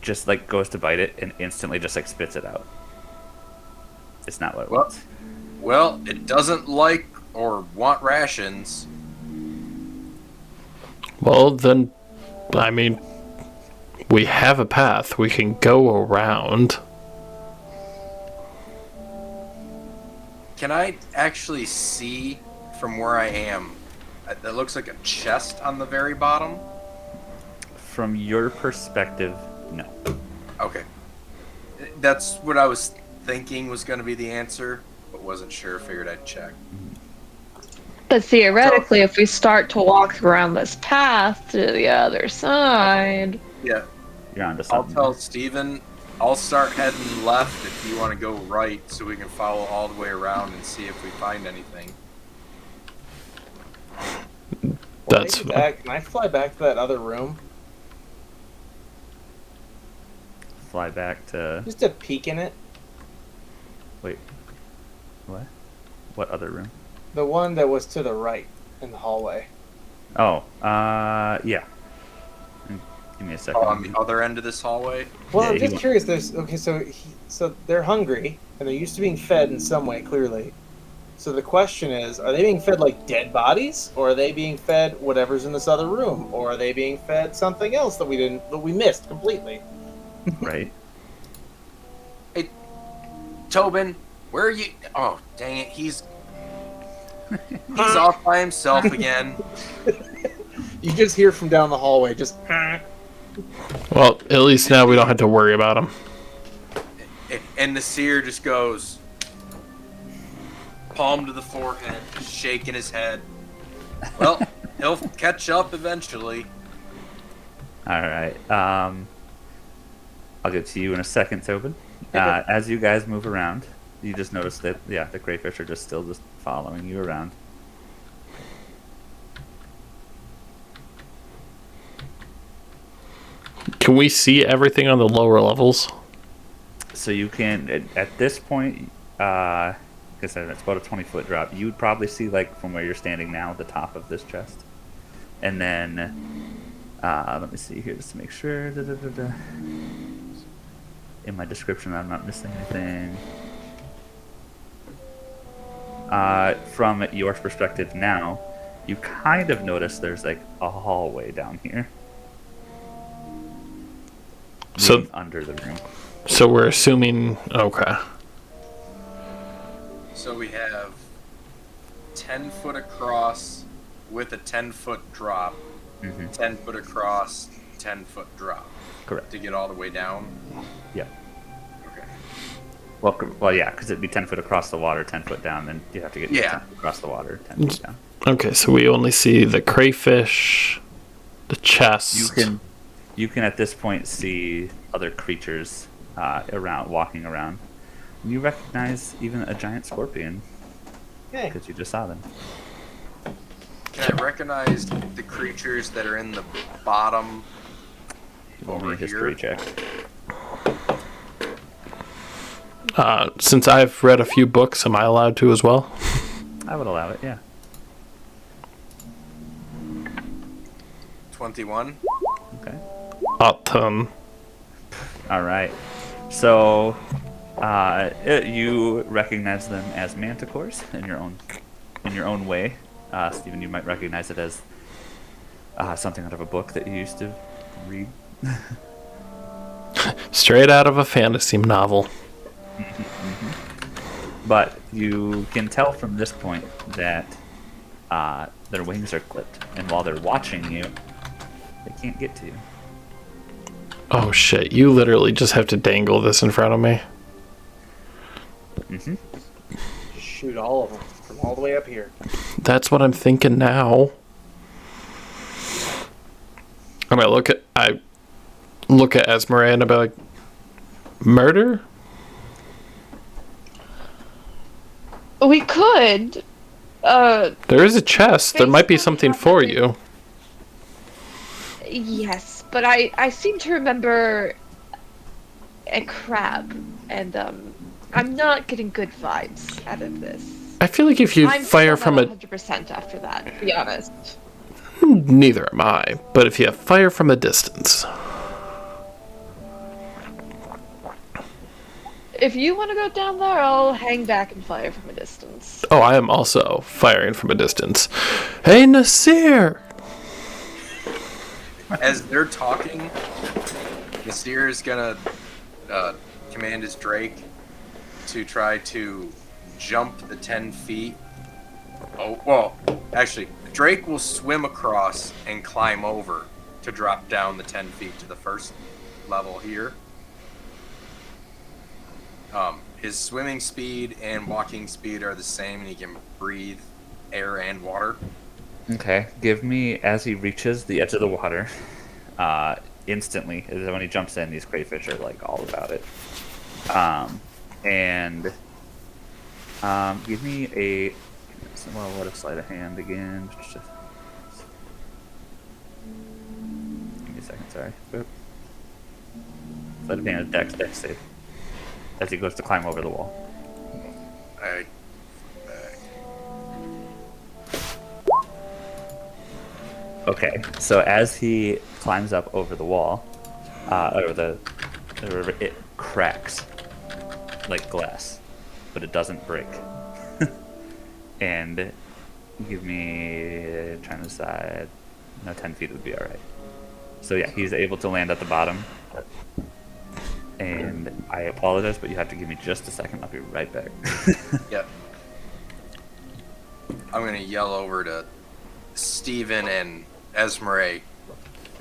just like goes to bite it and instantly just like spits it out. It's not what it Well- wants. Well, it doesn't like or want rations. Well, then, I mean, we have a path. We can go around. Can I actually see from where I am? That looks like a chest on the very bottom. From your perspective, no. Okay. That's what I was thinking was going to be the answer, but wasn't sure. Figured I'd check. But theoretically, if we start to walk around this path to the other side, Yeah. You're onto I'll something. tell Steven, I'll start heading left if you want to go right so we can follow all the way around and see if we find anything. That's Maybe back. Can I fly back to that other room Fly back to just to peek in it? wait. What? What other room? The one that was to the right in the hallway. Oh, yeah. Give me a second. Oh, on the other end of this hallway? Well, Yeah, I'm he just went- curious. There's okay, so they're hungry and they're used to being fed in some way, clearly. So the question is, are they being fed like dead bodies, or are they being fed whatever's in this other room, or are they being fed something else that we missed completely? Right. Tobin, where are you? Oh, dang it. He's off by himself again. You just hear from down the hallway, just. well, at least now we don't have to worry about them. And the seer just goes, palm to the forehead, shaking his head. Well, he'll catch up eventually. All right. I'll get to you in a second, Tobin. Okay. As you guys move around, you just notice that the crayfish are just following you around. Can we see everything on the lower levels? So you can at this point, like I said, it's about a 20-foot drop. You would probably see like from where you're standing now the top of this chest, and then let me see here just to make sure. In my description, I'm not missing anything. From your perspective now, you kind of notice there's like a hallway down here. So leading under the room. So we're assuming, okay. So we have 10 foot across with a 10-foot drop, 10 foot across, 10-foot drop. Correct. To get all the way down? Yeah. Okay. Well, yeah, because it'd be 10 foot across the water, 10 foot down, then you have to get 10 foot across the water, 10 foot down. Okay, so we only see the crayfish, the chest. You can at this point see other creatures walking around. You recognize even a giant scorpion because you just saw them. Can I recognize the creatures that are in the bottom Roll me a history check. Since I've read a few books, am I allowed to as well? I would allow it, yeah. 21. Okay. Awesome. All right. So, you recognize them as manticores in your own way. Stephen, you might recognize it as something out of a book that you used to read. Straight out of a fantasy novel. But you can tell from this point that their wings are clipped, and while they're watching you, they can't get to you. Oh shit, you literally just have to dangle this in front of me. Just shoot all of them from all the way up here. That's what I'm thinking now. I might look at Esmeralda and be like, murder? We could. There is a chest. There might be something for you. Yes, but I seem to remember a crab, and I'm not getting good vibes out of this. I feel like if you I'm fire still from not a... 100% after that, to be honest. Neither am I. But if you fire from a distance... If you want to go down there, I'll hang back and fire from a distance. Oh, I am also firing from a distance. Hey, Nasir! As they're talking, Nasir is gonna command his Drake to try to jump the 10 feet. Oh, well, actually, Drake will swim across and climb over to drop down the 10 feet to the first level here. His swimming speed and walking speed are the same, and he can breathe air and water. Okay. Give me, as he reaches the edge of the water, instantly, when he jumps in, these crayfish are like all about it. Give me a, what a sleight of hand again. Give me a second, sorry. Oop. Sleight of hand, dex save. As he goes to climb over the wall. Okay, so as he climbs up over the wall, it cracks like glass, but it doesn't break. And give me, trying to decide, no, 10 feet would be all right. So yeah, he's able to land at the bottom. And I apologize, but you have to give me just a second. I'll be right back. Yep. I'm gonna yell over to Steven and Esmeralda.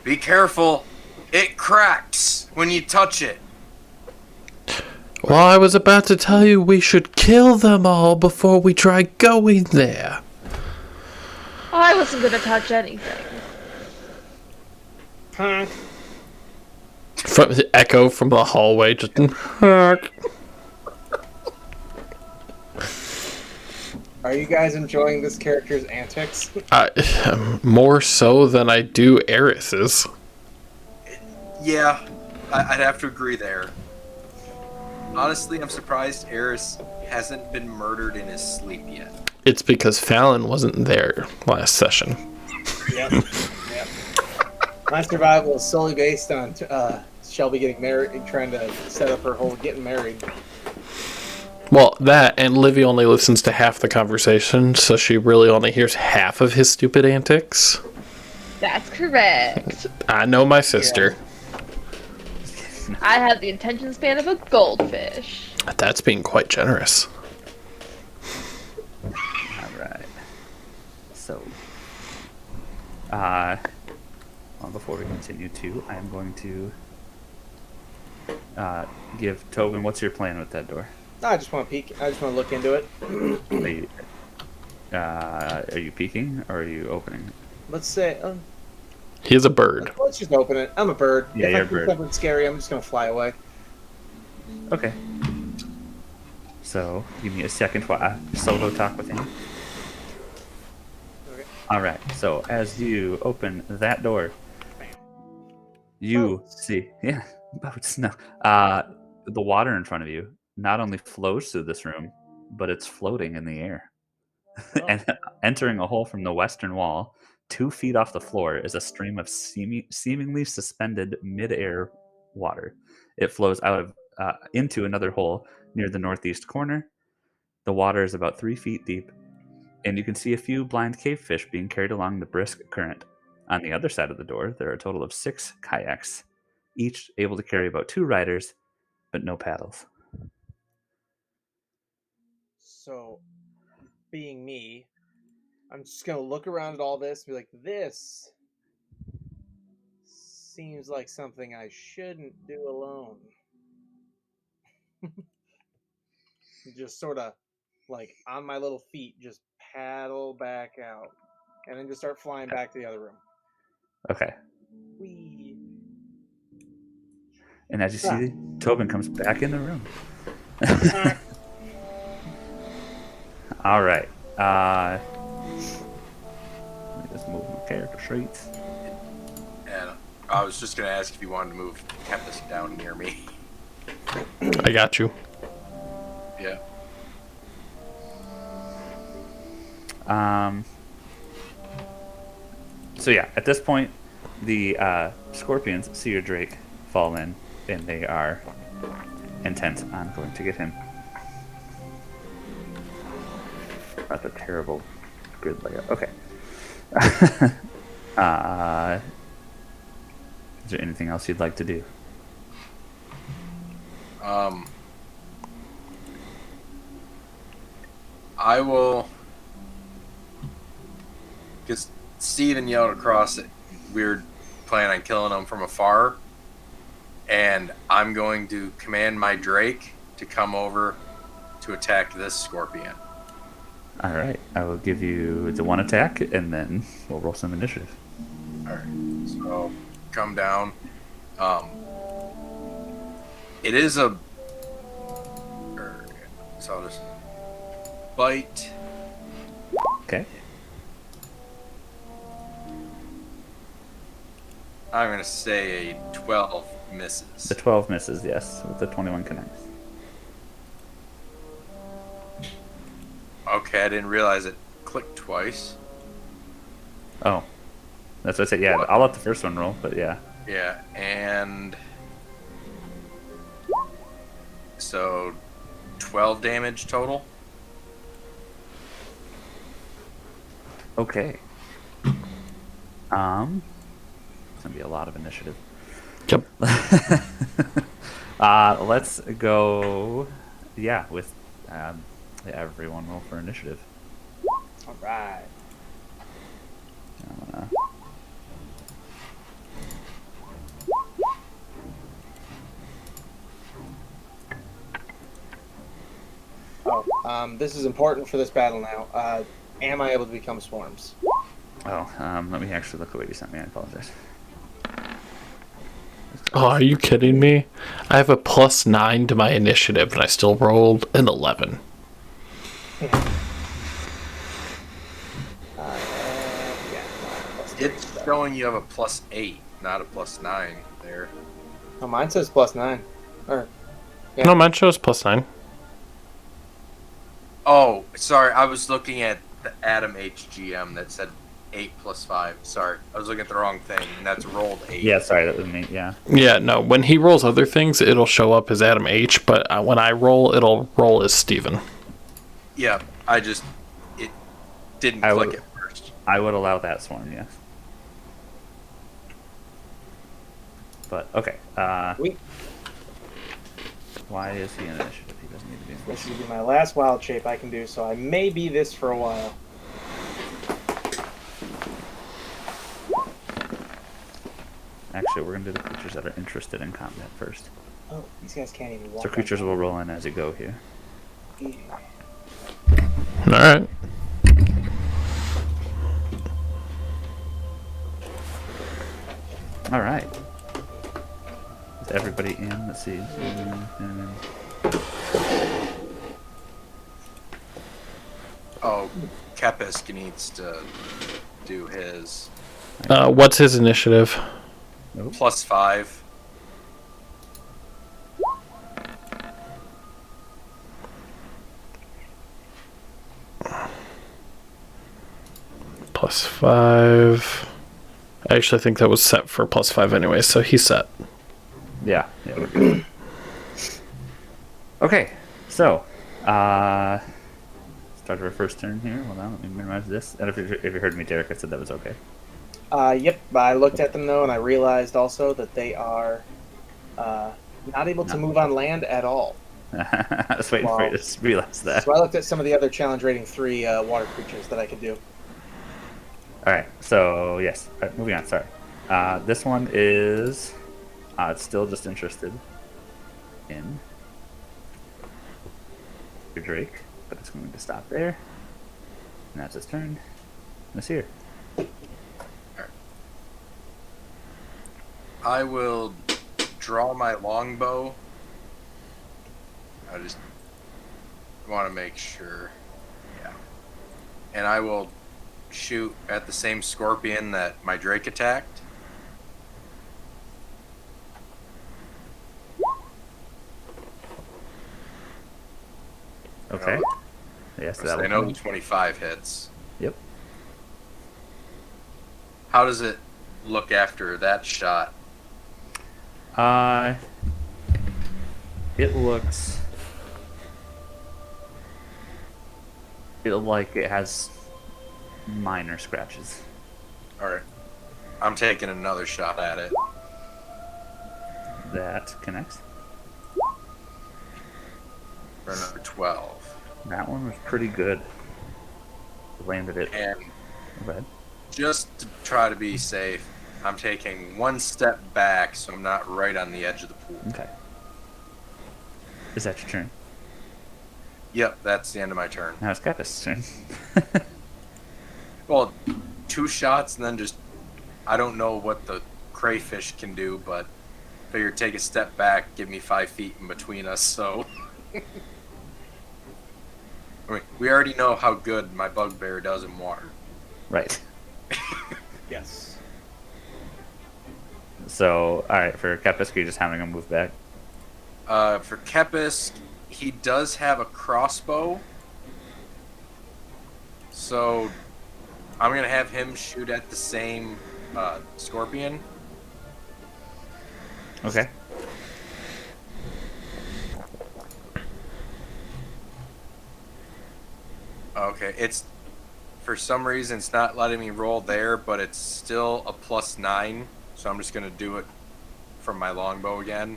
Be careful! It cracks when you touch it! Well, I was about to tell you we should kill them all before we try going there. I wasn't gonna touch anything. Huh? From the echo from the hallway, just. Are you guys enjoying this character's antics? More so than I do Eris's. Yeah, I'd have to agree there. Honestly, I'm surprised Eris hasn't been murdered in his sleep yet. It's because Fallon wasn't there last session. Yep. Yep. My survival is solely based on Shelby getting married, trying to set up her whole getting married. Well, that, and Livy only listens to half the conversation, so she really only hears half of his stupid antics. That's correct. I know my sister. I have the attention span of a goldfish. That's being quite generous. Alright. So, well, before we continue too, I am going to give Tobin, what's your plan with that door? I just want to peek. I just want to look into it. Are you peeking or are you opening? Let's say, He's a bird. let's just open it. I'm a bird. Yeah, if you're I a see bird. something scary, I'm just gonna fly away. Okay. So, give me a second while I solo talk with him. Okay. Alright, so as you open that door, you see, boats, no. The water in front of you not only flows through this room, but it's floating in the air. And entering a hole from the western wall, 2 feet off the floor, is a stream of seemingly suspended mid-air water. It flows out of into another hole near the northeast corner. The water is about 3 feet deep, and you can see a few blind cavefish being carried along the brisk current. On the other side of the door, there are a total of 6 kayaks, each able to carry about 2 riders, but no paddles. So, being me, I'm just gonna look around at all this and be like, this seems like something I shouldn't do alone. Just sort of like on my little feet, just paddle back out, and then just start flying back to the other room. Okay. Whee! And as you see, Tobin comes back in the room. All right. Let me just move my character sheets. And I was just gonna ask if you wanted to move Tempest down near me. I got you. Yeah. So yeah, at this point, the scorpions see your Drake fall in, and they are intent on going to get him. That's a terrible grid layout. Okay. Is there anything else you'd like to do? I will. Because Steven yelled across that we were planning on killing him from afar. And I'm going to command my Drake to come over to attack this scorpion. All right, I will give you the 1 attack, and then we'll roll some initiative. Alright, so come down. It is a. So I'll just bite. Okay. I'm gonna say a 12 misses. The 12 misses, yes, with the 21 connects. Okay, I didn't realize it clicked twice. Oh, that's what I said. Yeah, I'll let the first one roll, but yeah. Yeah, and so 12 damage total. Okay. It's gonna be a lot of initiative. Yep. Let's go. Yeah, with everyone roll for initiative. All right. I'm gonna. This is important for this battle now. Am I able to become swarms? Oh, let me actually look at what you sent me. I apologize. Oh, are you kidding me? I have a +9 to my initiative, and I still rolled an 11. Yeah. It's showing you have a +8, not a +9 there. Oh, mine says +9. Or yeah. No, mine shows +9. Oh, sorry. I was looking at the Adam HGM that said 8 + 5. Sorry, I was looking at the wrong thing, and that's rolled 8. Yeah, sorry, that was me. Yeah. Yeah, no. When he rolls other things, it'll show up as Adam H. But when I roll, it'll roll as Steven. Yeah, it didn't click at first. I would allow that swarm, yes. But okay. Wait, Why is he in initiative? He doesn't need to be in this initiative. will be my last wild shape I can do, so I may be this for a while. Actually, we're gonna do the creatures that are interested in combat first. Oh, these guys can't even walk. So creatures will roll in as you go here. All right. All right. Is everybody in? Let's see. Oh, Kepisk needs to do his What's his initiative? +5. +5. I actually think that was set for +5 anyway, so he's set. Yeah. Yeah. We're good. Okay. So, start our first turn here. Hold on. Let me minimize this. And if you heard me, Derek, I said that was okay. Yep. I looked at them though, and I realized also that they are not able to move on land at all. I was waiting for you to realize that. So I looked at some of the other challenge rating 3 water creatures that I could do. All right. So yes. All right, moving on. Sorry. This one is. It's still just interested in your Drake, but it's going to stop there. And that's its turn. And it's here. I will draw my longbow. I just want to make sure. Yeah. And I will shoot at the same scorpion that my Drake attacked. Okay. Yes, I that know will. the 25 hits. Yep. How does it look after that shot? It looks. Like it has minor scratches. Alright. I'm taking another shot at it. That connects. For number 12. That one was pretty good. Landed it. And Red. just to try to be safe, I'm taking one step back so I'm not right on the edge of the pool. Okay. Is that your turn? Yep, that's the end of my turn. Now it's Capus' turn. Well, 2 shots and then just, I don't know what the crayfish can do, but figure take a step back, give me 5 feet in between us, so. I mean, we already know how good my bugbear does in water. Right. Yes. So, alright, for Capus, you're just having him move back. For Kepisk, he does have a crossbow. So I'm going to have him shoot at the same scorpion. Okay. Okay, it's for some reason it's not letting me roll there, but it's still a +9, so I'm just gonna do it from my longbow again.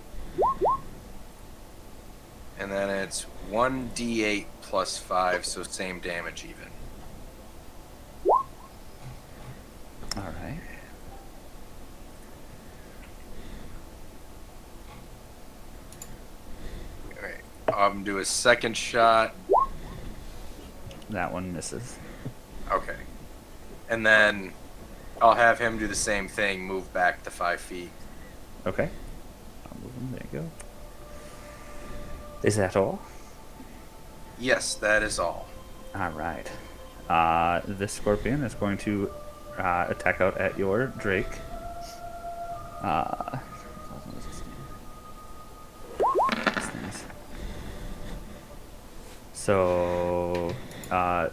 And then it's 1d8 + 5, so same damage even. Alright. Alright, I'm do a second shot. That one misses. Okay. And then I'll have him do the same thing, move back to 5 feet. Okay. you go. Is that all? Yes, that is all. All right. This scorpion is going to attack out at your Drake. What is this thing? This thing's- So,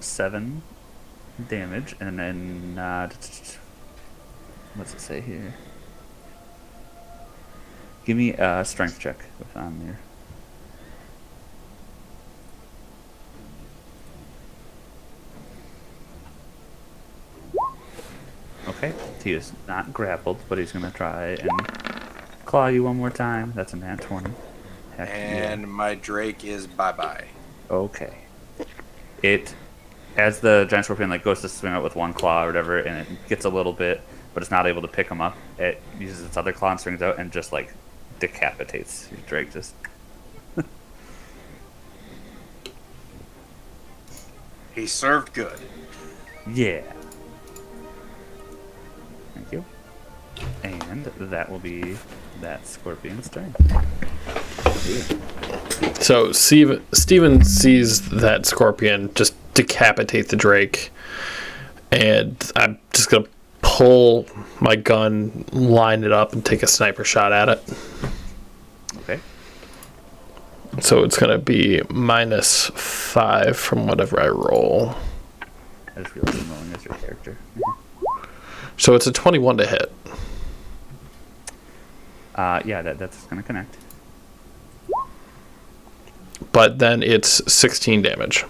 7 damage, and then what's it say here? Give me a strength check if I'm there. Okay, he is not grappled, but he's gonna try and claw you one more time. That's a nat 20. Heck And my Drake is bye-bye. okay. As the giant scorpion like goes to swing out with one claw or whatever, and it gets a little bit, but it's not able to pick him up. It uses its other claw and swings out and just like decapitates your Drake. Just He served good. yeah. Thank you. And that will be that scorpion's turn. So Steven sees that scorpion just decapitate the Drake, and I'm just gonna pull my gun, line it up, and take a sniper shot at it. Okay. So it's gonna be -5 from whatever I roll. I just realized I'm rolling as your character. So it's a 21 to hit. Yeah, that's gonna connect. But then it's 16 damage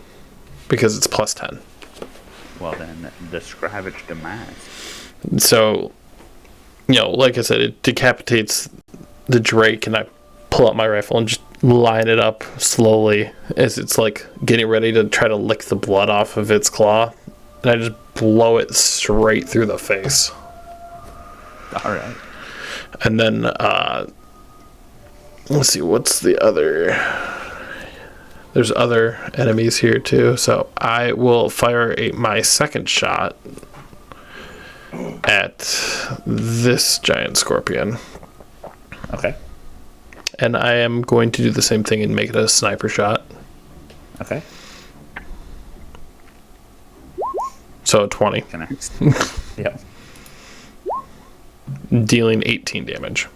because it's +10. Well then, describe its demise. So, like I said, it decapitates the Drake, and I pull out my rifle and just line it up slowly as it's like getting ready to try to lick the blood off of its claw, and I just blow it straight through the face. All right. And then let's see, what's the other? There's other enemies here too, so I will fire my second shot at this giant scorpion. Okay. And I am going to do the same thing and make it a sniper shot. Okay. So 20, Connects. Yep. dealing 18 damage.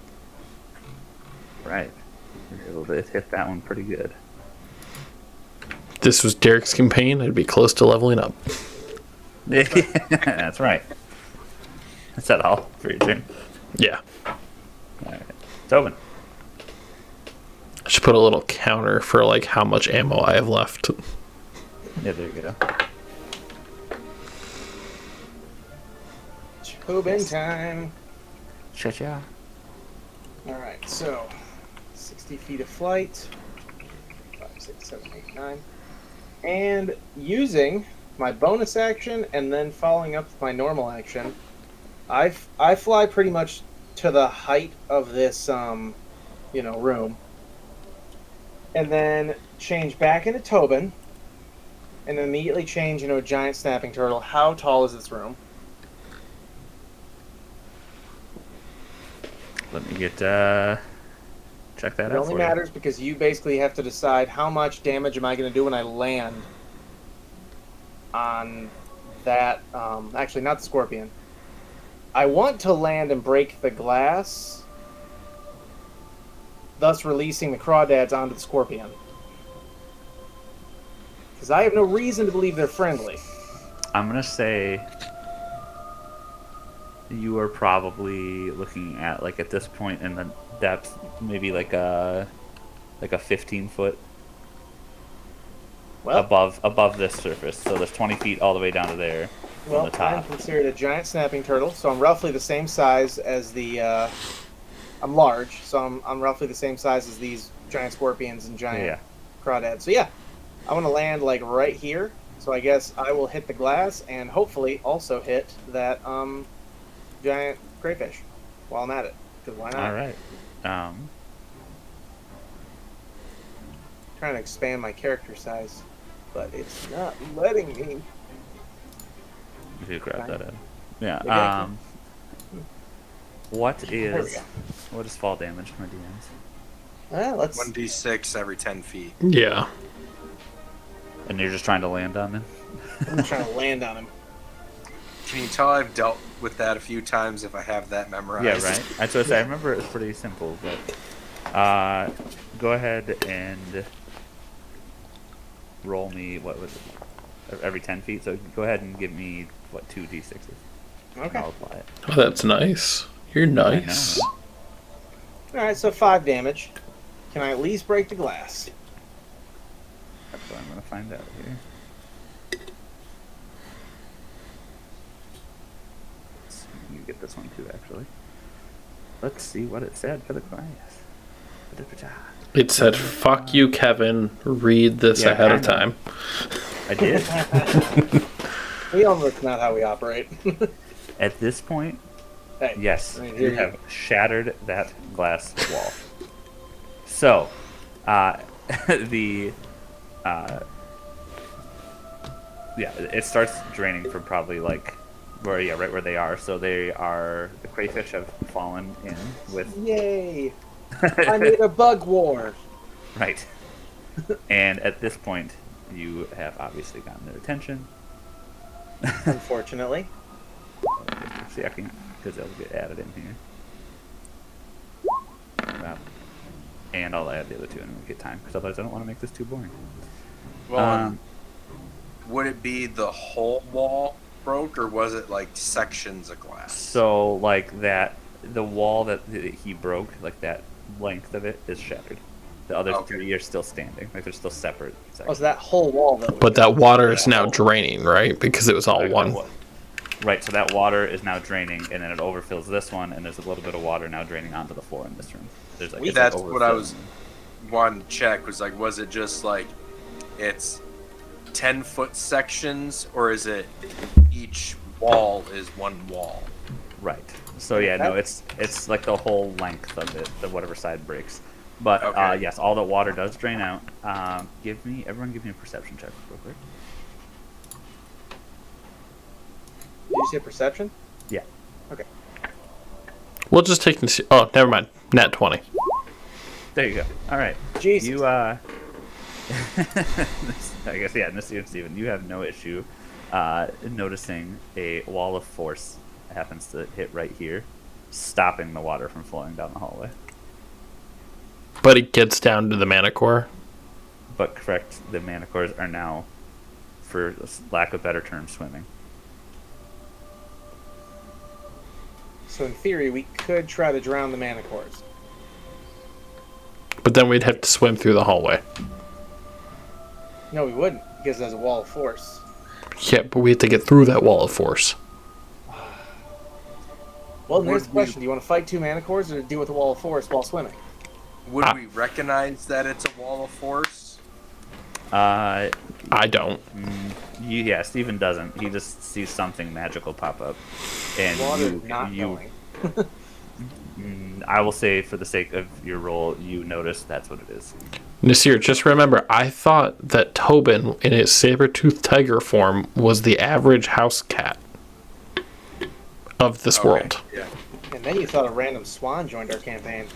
Right. You're able to hit that one pretty good. If this was Derek's campaign, I'd be close to leveling up. That's right. Is that all for your turn? Yeah. All right. Tobin. I should put a little counter for like how much ammo I have left. Yeah, there you go. Tobin time. Cha-cha. Alright, so 60 feet of flight. 5, 6, 7, 8, 9. And using my bonus action and then following up with my normal action, I fly pretty much to the height of this room. And then change back into Tobin. And immediately change into a giant snapping turtle. How tall is this room? Let me get check that It out only for matters because you basically have to decide how much damage am I going to do when I land on that. Actually, not the scorpion. I want to land and break the glass, thus releasing the crawdads onto the scorpion. Because I have no reason to believe they're friendly. you. I'm gonna say you are probably looking at like at this point in the depth, maybe like a 15-foot Well, above this surface. So there's 20 feet all the way down to there from well, the top. I'm considered a giant snapping turtle, so I'm roughly the same size as the. I'm large, so I'm roughly the same size as these giant scorpions and giant Yeah. crawdads. So yeah, I want to land like right here. So I guess I will hit the glass and hopefully also hit that giant crayfish while I'm at it. Because why not? All right. Trying to expand my character size, but it's not letting me. If you grab Fine. that in. Yeah. Maybe I can. What There we is go. what is fall damage, my DMs? Let's. 1d6 every 10 feet. Yeah. And you're just trying to land on them? I'm trying to land on him. Can you tell I've dealt with that a few times if I have that memorized? Yeah, right. That's what I say. I remember it was pretty simple, but go ahead and roll me. What was it? Every 10 feet. So go ahead and give me 2d6s. Okay. I'll apply it. Oh, that's nice. You're nice. know. All right, so 5 damage. Can I at least break the glass? That's what I'm gonna find out here. You get this one too, actually. Let's see what it said for the glass. It said, "Fuck you, Kevin. Read this Yeah, ahead I of know. time." I did. We all know it's not how we operate. At this point, Hey, yes, I mean, you here have shattered that glass wall. So, yeah, it starts draining from probably like right where they are. So the crayfish have fallen in with Yay! I made a bug war. right. And at this point, you have obviously gotten their attention. Unfortunately. See, I can because they'll get added in here. Wow. And I'll add the other two and we'll get time because otherwise I don't want to make this too boring. Well, would it be the whole wall broke, or was it like sections of glass? So like that, the wall that he broke, like that length of it is shattered. The other Okay. 3 are still standing, like they're still separate Oh, sections. so that whole wall that. But that water is now draining, right? Because it was all Right, one. Right, so that water is now draining, and then it overfills this one, and there's a little bit of water now draining onto the floor in this room. There's like it's That's like what I was overfilling. wanting to check. Was like, was it just like it's 10-foot sections, or is it each wall is one wall? Right. So yeah, no, it's like the whole length of it, the whatever side breaks. But Okay. yes, all the water does drain out. Everyone give me a perception check real quick. Did you say perception? Yeah. Okay. We'll just take this. Oh, never mind. Nat 20. There you go. All right. Jesus. You I guess yeah, Misty and Steven, you have no issue noticing a wall of force happens to hit right here, stopping the water from flowing down the hallway. But it gets down to the manicore. But correct, the manticores are now, for lack of better term, swimming. So in theory, we could try to drown the manticores. But then we'd have to swim through the hallway. No, we wouldn't, because there's a wall of force. Yeah, but we have to get through that wall of force. Well, then there's the Would we- question: do you want to fight 2 manticores or deal with a wall of force while swimming? Would we recognize that it's a wall of force? I don't. Yeah, Steven doesn't. He just sees something magical pop up, and Water you, is not you going. I will say, for the sake of your roll, you notice that's what it is. Nasir, just remember, I thought that Tobin, in his saber-toothed tiger form, was the average house cat of this world. Yeah. And then you thought a random swan joined our campaign.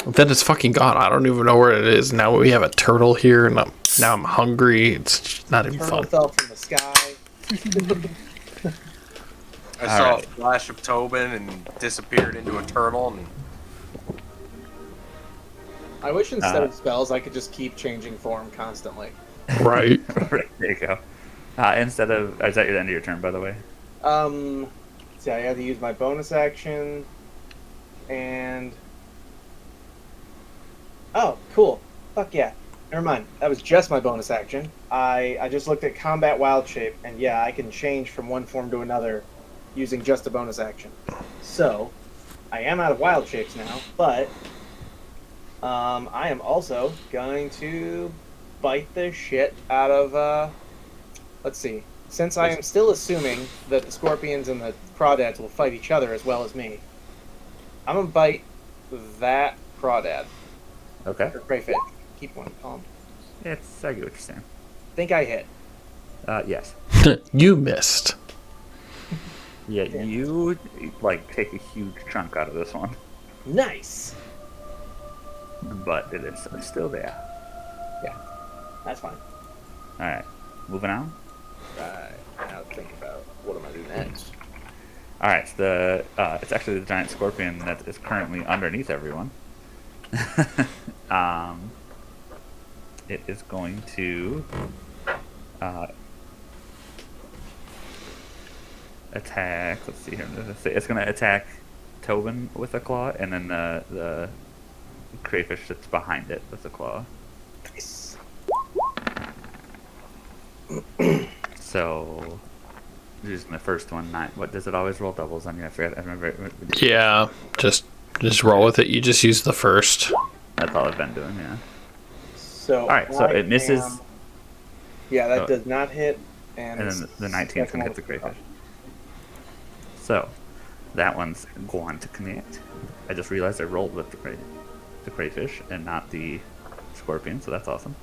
Then it's fucking gone. I don't even know where it is. Now we have a turtle here, and now I'm hungry. It's just not even Turtle fun. fell from the sky. I saw right. a flash of Tobin and disappeared into a turtle. And I wish instead of spells, I could just keep changing form constantly. Right. Right, there you go. Instead of, is that the end of your turn, by the way? See, I had to use my bonus action, and oh, cool. Fuck yeah. Never mind. That was just my bonus action. I just looked at combat wild shape, and yeah, I can change from one form to another using just a bonus action. So, I am out of wild shapes now, but I am also going to bite the shit out of, let's see. Since I am still assuming that the scorpions and the crawdads will fight each other as well as me, I'm going to bite that crawdad. Okay. Or crayfish. Keep one calm. I get what you're saying. Think I hit. Yes. You missed. Yeah, you, like, take a huge chunk out of this one. Nice! but it is still there. That's fine. All right, moving on. Right. Now think about what am I doing next? All right, it's actually the giant scorpion that is currently underneath everyone. um, it is going to attack. Let's see here. It's going to attack Tobin with a claw, and then the crayfish that's behind it with a claw. Nice. So, using the first one, what does it always roll doubles on you? I forget. I remember. Yeah, just roll with it. You just use the first. That's all I've been doing. Yeah. So All right. So it misses. Yeah, that Oh. does not hit, and And then the 19 is going to hit the crayfish. So, that one's going to connect. I just realized I rolled with the crayfish and not the scorpion, so that's awesome.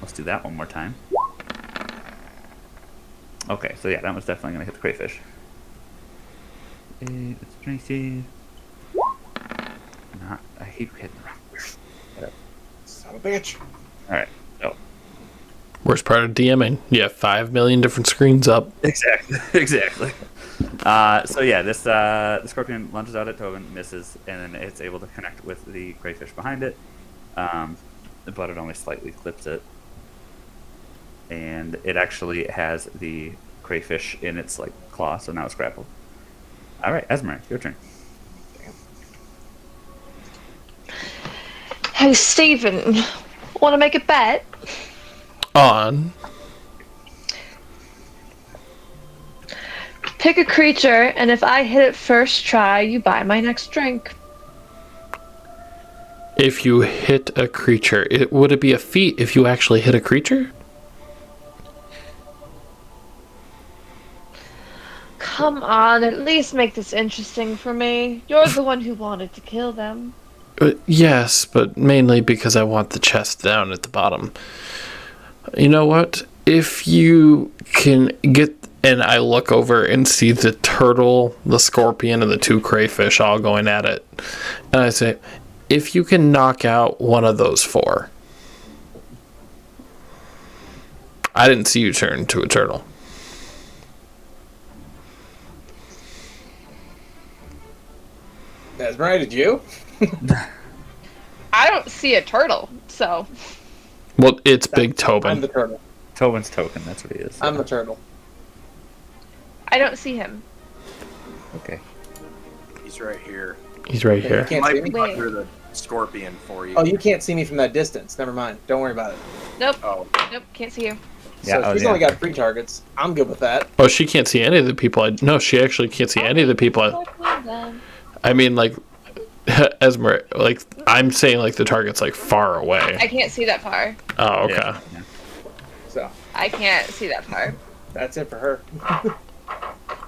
Let's do that one more time. Okay, so yeah, that one's definitely going to hit the crayfish. It's Tracy. I hate hitting the wrong. Son of a bitch. Alright, so. Worst part of DMing. You have 5 million different screens up. Exactly. So yeah, the scorpion lunges out at Tobin, misses, and then it's able to connect with the crayfish behind it, but it only slightly clips it, and it actually has the crayfish in its claw, so now it's grappled. All right, Esmer, your turn. Hey, Steven, want to make a bet? On. Pick a creature, and if I hit it first try, you buy my next drink. If you hit a creature, would it be a feat if you actually hit a creature? Come on, at least make this interesting for me. You're the one who wanted to kill them. Yes, but mainly because I want the chest down at the bottom. You know what? If you can get... And I look over and see the turtle, the scorpion, and the 2 crayfish all going at it. And I say, if you can knock out one of those 4... I didn't see you turn to a turtle. Esmer, did you? I don't see a turtle, so... Well, it's Big I'm Tobin. the turtle. Tobin's token, that's what he is. I'm the turtle. I don't see him. Okay. He's right here. He's right You here. can't Might see be me? Wait. under the scorpion for you. Oh, you can't see me from that distance. Never mind. Don't worry about it. Nope. Oh, Nope, can't see you. Yeah, So she's only got 3 targets. I'm good with that. Oh, she can't see any of the people. No, she actually can't see any of the people. I mean, Esmer, I'm saying, the target's, far away. I can't see that far. Oh, okay. Yeah. So I can't see that far. that's it for her.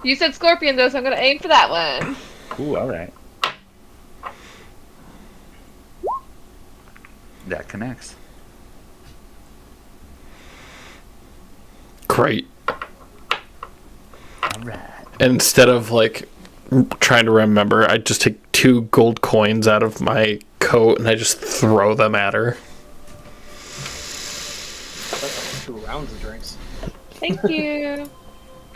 You said scorpion, though, so I'm gonna aim for that one. Ooh, all right. That connects. Great. All right. And instead of, trying to remember, I just take 2 gold coins out of my coat and I just throw them at her. That's 2 rounds of drinks. Thank you.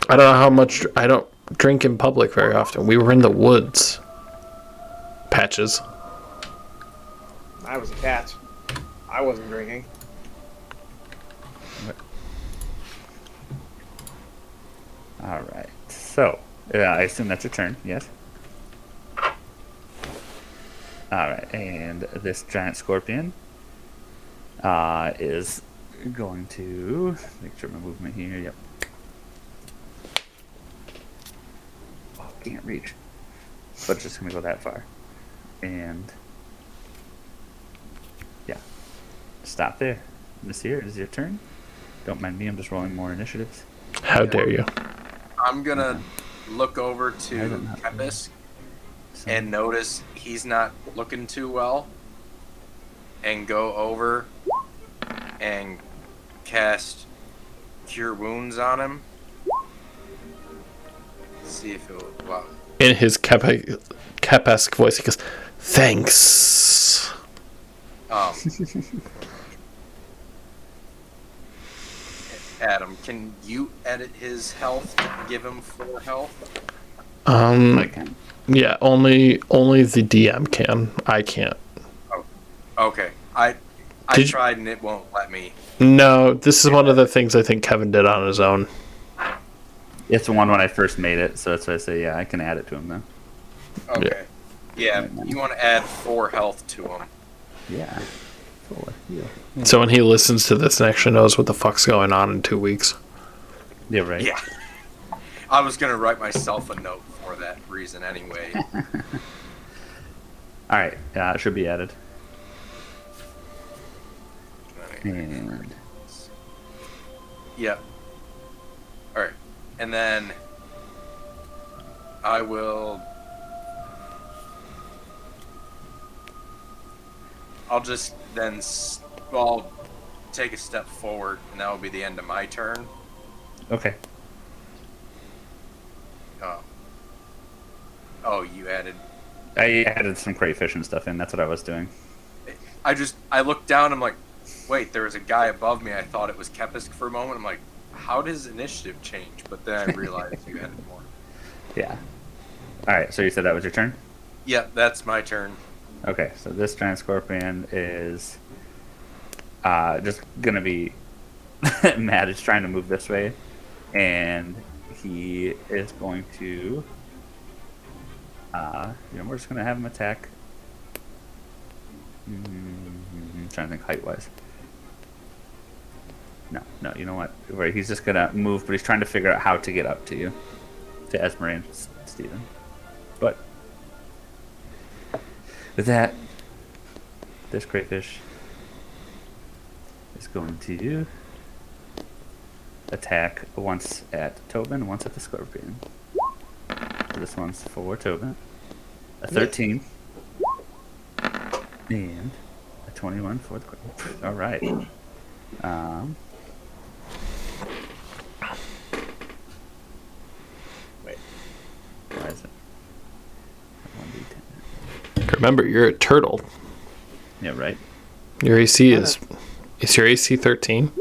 I don't know how much... I don't drink in public very often. We were in the woods. Patches. I was a cat. I wasn't drinking. All right. So, I assume that's your turn. Yes. All right, and this giant scorpion is going to make sure my movement here. Yep. Oh, can't reach. But it's just gonna go that far, and yeah, stop there. This here is your turn. Don't mind me. I'm just rolling more initiatives. How dare you? I'm gonna look over I to don't know. Kepis So, and notice he's not looking too well, and go over and cast Cure Wounds on him. see if it'll. Wow. In his Kep-esque voice, he goes, "Thanks." Adam, can you edit his health to give him 4 health? I can. Yeah, only the DM can. I can't. Oh, okay. I Did you- tried and it won't let me. No, this is one of the things I think Kevin did on his own. It's the one when I first made it, so that's why I say, yeah, I can add it to him, though. Okay. Yeah, you want to add 4 health to him. Yeah. Full heal. So when he listens to this and actually knows what the fuck's going on in 2 weeks. Yeah, right. Yeah. I was going to write myself a note for that reason anyway. All right. It should be added. And Yep. Alright. And then I will. I'll just then. I'll take a step forward, and that will be the end of my turn. okay. Oh, you added. I added some crayfish and stuff in. That's what I was doing. I looked down. I'm like, wait, there was a guy above me. I thought it was Kepisk for a moment. I'm like, how does initiative change? But then I realized you added more. Yeah. All right. So you said that was your turn. Yeah, that's my turn. Okay. So this giant scorpion is just gonna be mad. It's trying to move this way, and he is going to. We're just gonna have him attack. Trying to think height-wise. No. You know what? Right, he's just gonna move, but he's trying to figure out how to get up to you, to Esmeralda and Steven. But with that, this crayfish is going to attack once at Tobin, once at the scorpion. So this one's for Tobin. A 13. And a 21 for the crayfish. All right. Wait. Why is it? 1d10. Remember, you're a turtle. Yeah, right. Your AC is your AC 13?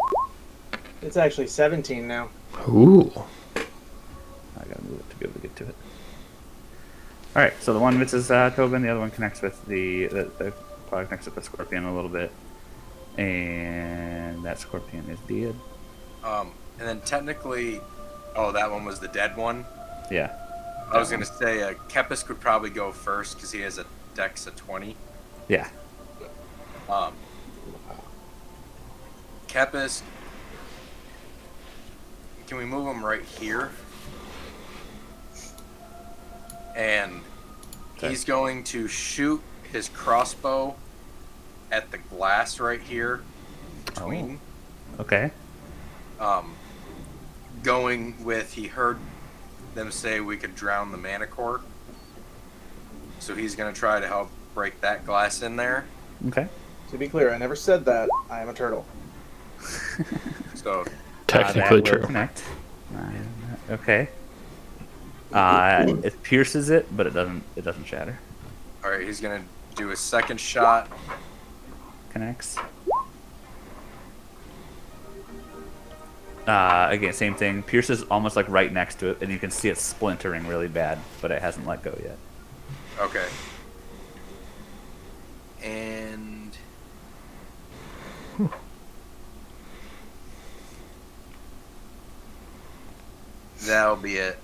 It's actually 17 now. Ooh. I gotta move it to be able to get to it. All right, so the one misses Tobin, the other one connects with the probably connects with the scorpion a little bit, and that scorpion is dead. And then technically, that one was the dead one. Yeah. I was gonna say Kepisk would probably go first because he has a Dex of 20. Yeah. Kepisk, can we move him right here? And he's going to shoot his crossbow at the glass right here between. Okay. Going with, he heard them say we could drown the Manicore. So he's going to try to help break that glass in there. Okay. To be clear, I never said that. I am a turtle. So Technically that will true. Connect. Okay. It pierces it, but it doesn't shatter. all right, he's going to do a second shot. Connects. Again, same thing. Pierces almost like right next to it, and you can see it splintering really bad, but it hasn't let go yet. Okay. And that'll be it.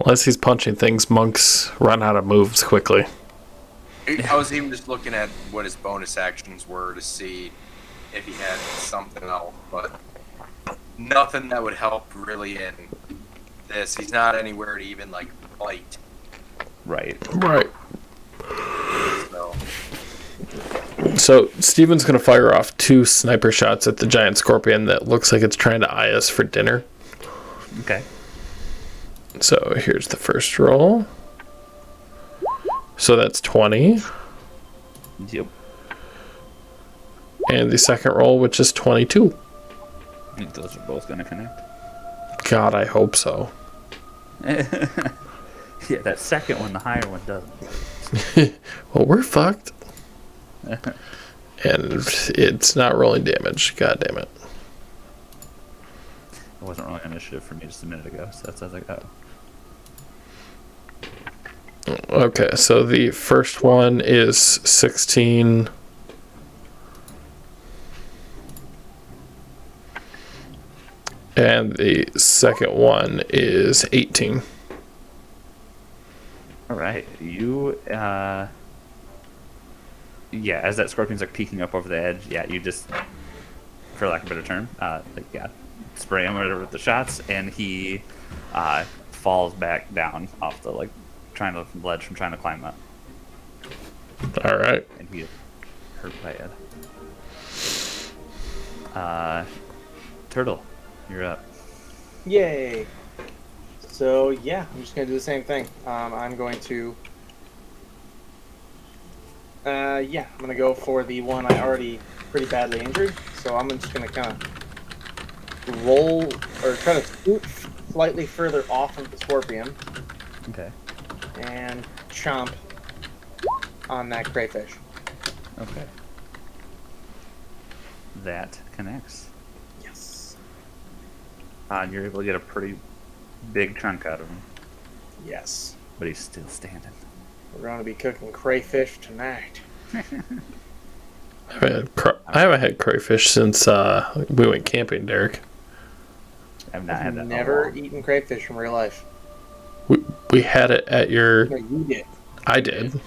Unless he's punching things, monks run out of moves quickly. I was even just looking at what his bonus actions were to see if he had something else, but nothing that would help really in this. He's not anywhere to even like bite. Right. Right. So So Steven's going to fire off 2 sniper shots at the giant scorpion that looks like it's trying to eye us for dinner. Okay. So here's the first roll. So that's 20. Yep. And the second roll, which is 22. I think those are both going to connect. God, I hope so. Yeah, that second one, the higher one doesn't. Well, we're fucked. And it's not rolling damage. God damn it. It wasn't rolling initiative for me just a minute ago, so that's I was like, oh. Okay, so the first one is 16. And the second one is 18. All right, you. Yeah, as that scorpion's like peeking up over the edge, yeah, you just, for lack of a better term, spray him with the shots, and he falls back down off the ledge from trying to climb up, All right. and he is hurt bad. Turtle, you're up. Yay! So yeah, I'm just gonna do the same thing. I'm going to. I'm gonna go for the one I already pretty badly injured. So I'm just gonna kind of roll or try to scoot slightly further off of the scorpion Okay. and chomp on that crayfish. Okay. That connects. Yes. And you're able to get a pretty big chunk out of him, Yes. but he's still standing. We're going to be cooking crayfish tonight. I haven't had crayfish since we went camping, Derek. I've not had that. I've in a never while. eaten crayfish in real life. We had it at your... No, you did. I did.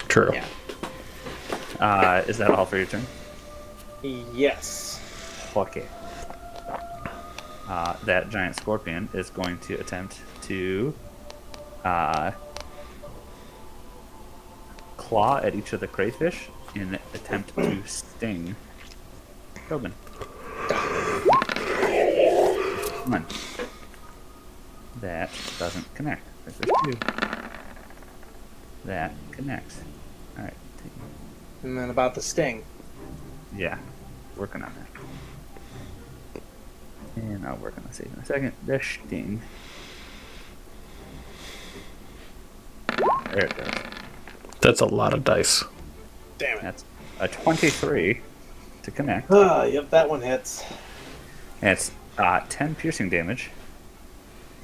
True. Yeah. Is that all for your turn? Yes. Okay. That giant scorpion is going to attempt to claw at each of the crayfish in an attempt to sting Tobin. Come on. That doesn't connect. Crayfish 2. That connects. Alright. And then about the sting. Yeah. Working on that. And I'll work on the save in a second. The sting. There it goes. That's a lot of dice. Damn it. That's a 23 to connect. Yep, that one hits. And it's 10 piercing damage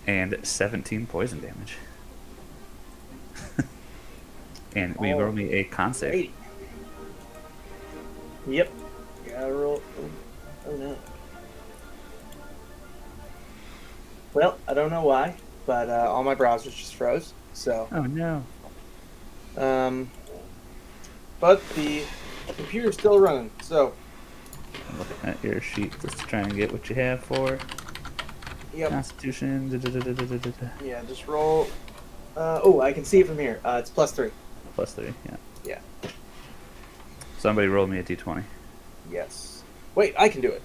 and 17 poison damage. And we roll me a con save. 80. Yep. Gotta roll. Oh no. Well, I don't know why, but all my browsers just froze. So, Oh no. but the computer's still running. So, I'm looking at your sheet just to try and get what you have for it. yep. Constitution. Yeah, just roll. I can see it from here. It's +3. +3, yeah. Yeah. Somebody roll me a d20. Yes. Wait, I can do it.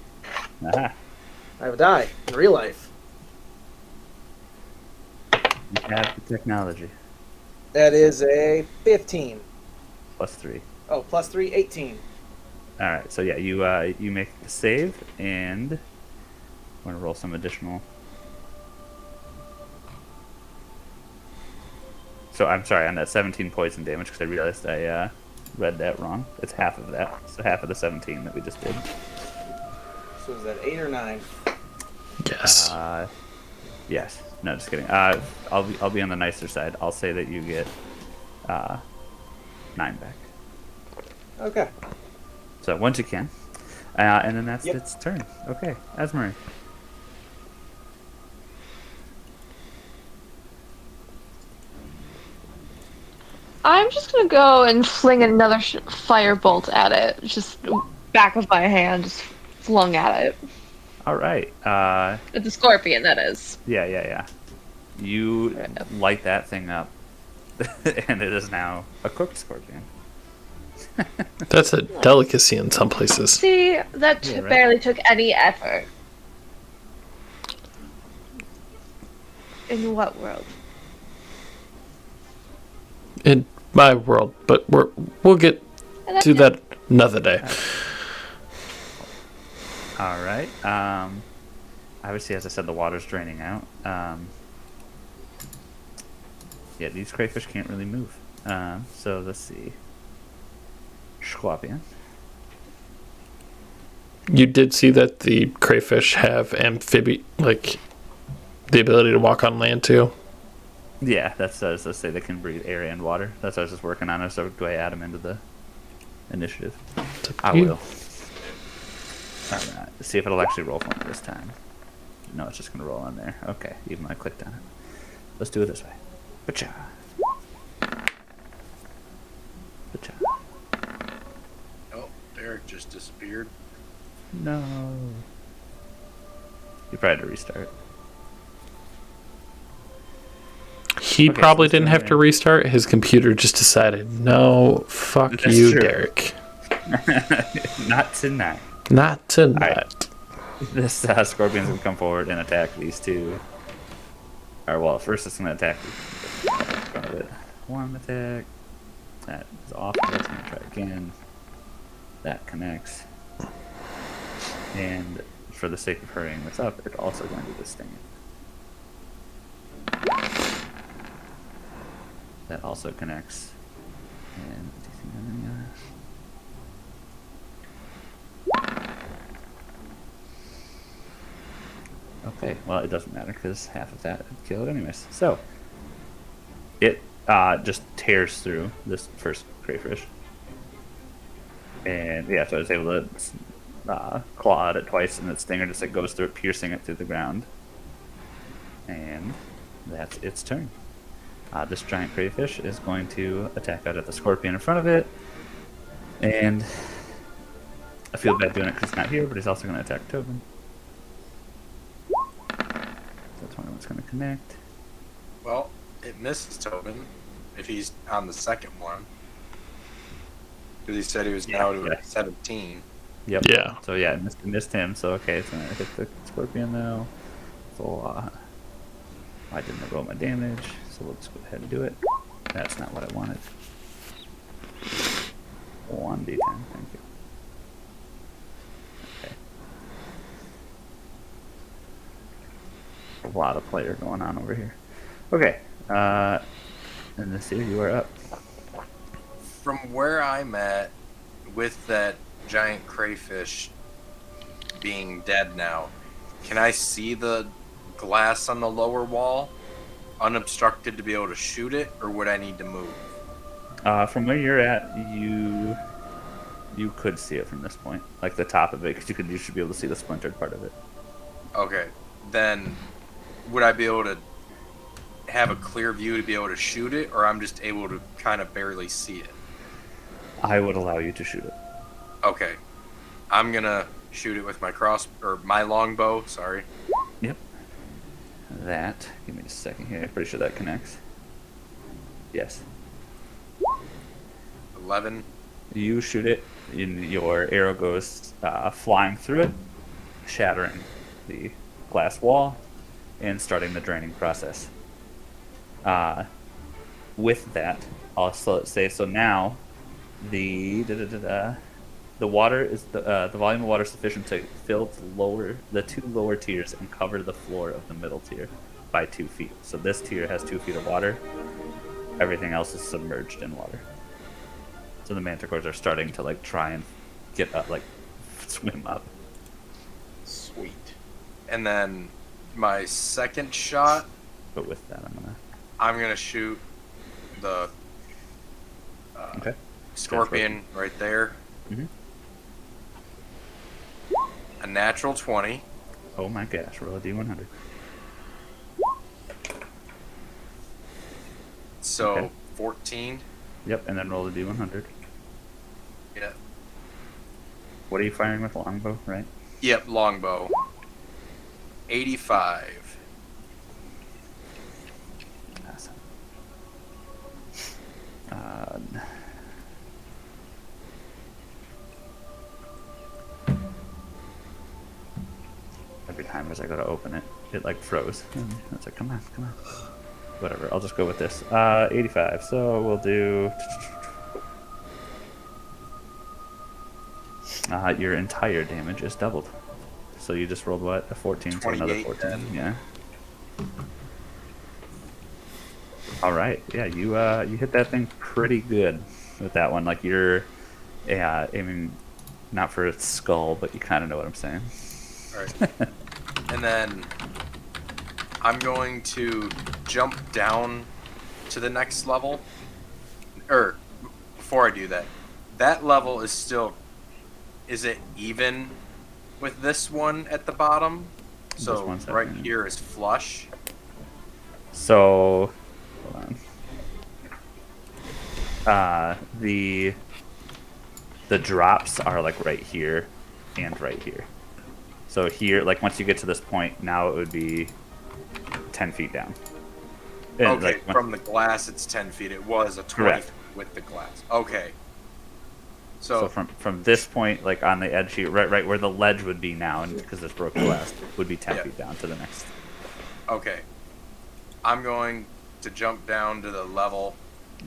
Aha. I have a die in real life. You have the technology. That is a 15. +3. Oh, +3, 18. Alright, so yeah, you make the save, and I'm going to roll some additional. So I'm sorry, on that 17 poison damage, because I realized I read that wrong. It's half of that, so half of the 17 that we just did. So is that 8 or 9? Yes. Yes. No, just kidding. I'll be on the nicer side. I'll say that you get 9 back. Okay. So once you can, and then that's Yep. its turn. Okay, Asmari. I'm just gonna go and fling another firebolt at it. Just back of my hand, just flung at it. All right. At the scorpion, that is. Yeah. You light that thing up, and it is now a cooked scorpion. That's a delicacy in some places. See, that Yeah, right. barely took any effort. In what world? In my world, but we'll get to that another day. All right. Obviously, as I said, the water's draining out. yeah, these crayfish can't really move. So let's see. Scorpion. You did see that the crayfish have like the ability to walk on land too. Yeah, that's let's say they can breathe air and water. That's what I was just working on. So do I add them into the initiative? I you. will. Alright, see if it'll actually roll for me this time. No, it's just gonna roll on there. Okay, even though I clicked on it. Let's do it this way. Pacha. Pacha. Oh, Derek just disappeared. No. You probably had to restart. He Okay, probably so didn't have to restart. His computer just decided, no, fuck That's you, true. Derek. Not tonight. Not tonight. This scorpion's gonna come forward and attack these two. Or well, first it's gonna attack the one attack. That is off. That's gonna try again. That connects. And for the sake of hurrying this up, it's also going to do this thing. That also connects. And okay, well it doesn't matter because half of that would kill it anyways. So it just tears through this first crayfish, and yeah, so I was able to claw at it twice, and its stinger just like goes through it, piercing it through the ground. And that's its turn. This giant crayfish is going to attack out at the scorpion in front of it, and I feel bad doing it because he's not here, but he's also going to attack Tobin. That's one that's going to connect. Well, it misses Tobin if he's on the second one. Because he said he was now to 17. Yep. Yeah. So yeah, missed him. So okay, it's going to hit the scorpion now. So I didn't roll my damage, so we'll just go ahead and do it. That's not what I wanted. 1d10, thank you. Okay. A lot of player going on over here. Okay, and this year you are up. From where I'm at, with that giant crayfish being dead now, can I see the glass on the lower wall unobstructed to be able to shoot it, or would I need to move? From where you're at, you could see it from this point, like the top of it, because you should be able to see the splintered part of it. Okay, then would I be able to have a clear view to be able to shoot it, or I'm just able to kind of barely see it? I would allow you to shoot it. Okay, I'm gonna shoot it with my my longbow. Sorry. Yep. That. Give me just a second here. I'm pretty sure that connects. Yes. 11. You shoot it, and your arrow goes flying through it, shattering the glass wall, and starting the draining process. With that, also say so now, the water is the volume of water sufficient to fill the two lower tiers and cover the floor of the middle tier by 2 feet. So this tier has 2 feet of water. Everything else is submerged in water. So the manticores are starting to like try and get up, like swim up. Sweet. And then my second shot, But with that, I'm gonna shoot the okay. scorpion right there. Mhm. A natural 20. Oh my gosh! Roll a d100. So Okay. 14. Yep, and then roll a d100. Yeah. What are you firing with? Longbow, right? Yep, longbow. 85. Awesome. Every time as I go to open it, it like froze. And it's like, come on. Whatever, I'll just go with this. 85, so we'll do... your entire damage is doubled. So you just rolled what? A 14, so another 28 14. then. Yeah. All right. Yeah, you hit that thing pretty good with that one. Like you're, yeah, aiming not for its skull, but you kind of know what I'm saying. All right. And then I'm going to jump down to the next level. Or before I do that, that level is still. Is it even with this one at the bottom? So one right second. here is flush. So, hold on. The drops are like right here and right here. So here, like once you get to this point, now it would be 10 feet down. And, Okay, like, from the glass it's 10 feet. It was a 20 Correct. with the glass. Okay. So from this point, like on the edge here, right where the ledge would be now, and because it's broken glass, would be 10 Yeah. feet down to the next. Okay. I'm going to jump down to the level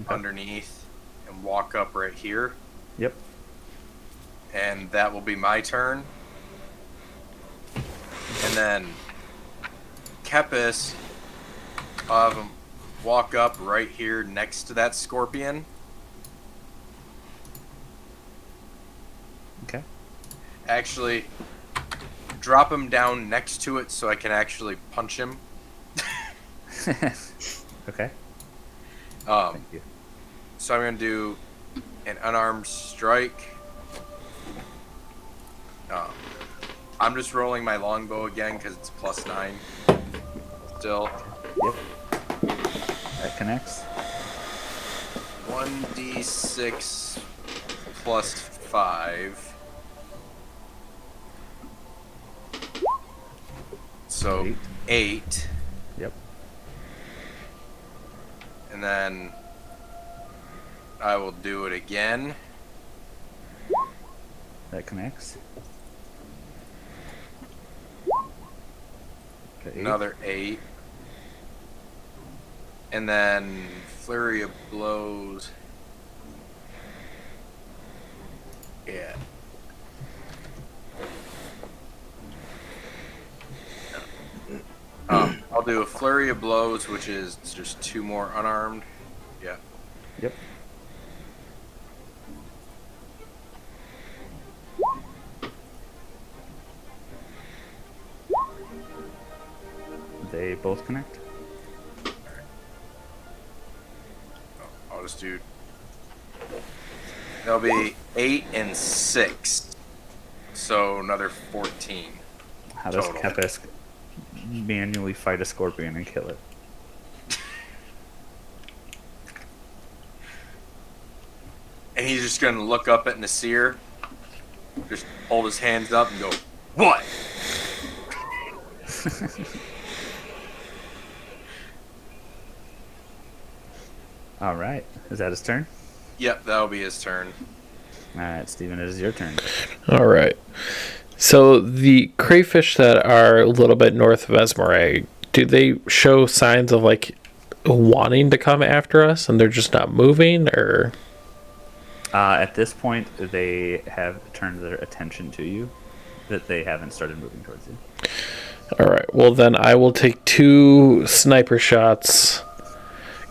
Okay. underneath and walk up right here. Yep. And that will be my turn. And then Kepis, I'll have him walk up right here next to that scorpion. Okay. Actually, drop him down next to it so I can actually punch him. Okay. Um, Thank you. so I'm going to do an unarmed strike. I'm just rolling my longbow again because it's +9. Still. Yep. That connects. 1d6 +5. So 8. Yep. And then I will do it again. That connects. Okay. Another 8. And then flurry of blows. Yeah. I'll do a flurry of blows, which is just 2 more unarmed. Yeah. Yep. They both connect. I'll just do. There'll be 8 and 6. So another 14. How does Total. Kepis manually fight a scorpion and kill it? And he's just gonna look up at Nasir, just hold his hands up and go, "What?" All right. Is that his turn? Yep, that'll be his turn. All right, Steven, it is your turn. All right. So the crayfish that are a little bit north of Esmeralda, do they show signs of like wanting to come after us and they're just not moving, or? At this point, they have turned their attention to you, that they haven't started moving towards you. All right. Well, then I will take 2 sniper shots,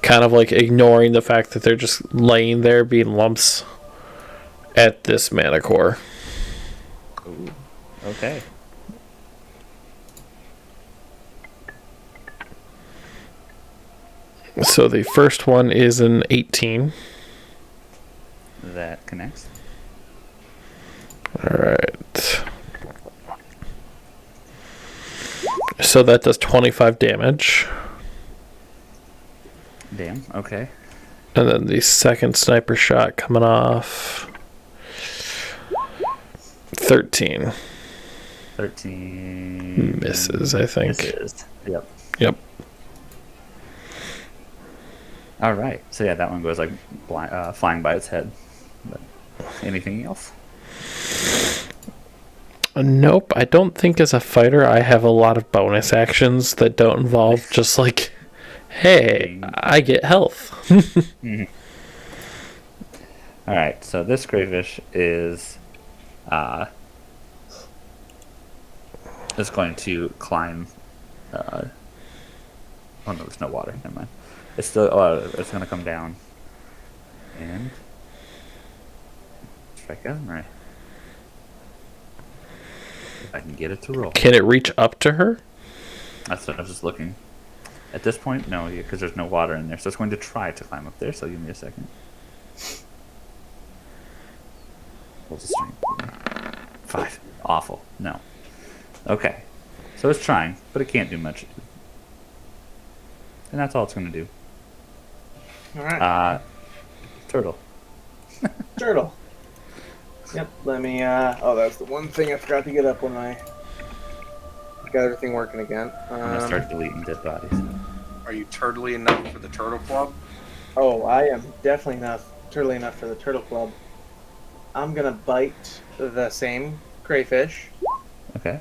kind of like ignoring the fact that they're just laying there being lumps at this manicore. Ooh. Okay. So the first one is an 18. That connects. All right. So that does 25 damage. Damn. Okay. And then the second sniper shot coming off. 13. 13. Misses, I think. Misses. Yep. Yep. All right. So yeah, that one goes like flying by its head. But anything else? Nope. I don't think as a fighter I have a lot of bonus actions that don't involve just like, hey, I get health. Mhm. All right. So this crayfish is going to climb Oh no, there's no water. Never mind. It's still. Oh, it's gonna come down. And strike out, right? If I can get it to roll. Can it reach up to her? That's what I was just looking. At this point, no, because there's no water in there. So it's going to try to climb up there. So give me a second. Hold the string. 5. Awful. No. Okay. So it's trying, but it can't do much. And that's all it's going to do. All right. Turtle. Turtle. Yep. Let me. Oh, that's the one thing I forgot to get up when I got everything working again. I'm going to start deleting dead bodies. Are you turtly enough for the turtle club? Oh, I am definitely turtly enough for the turtle club. I'm gonna bite the same crayfish. Okay.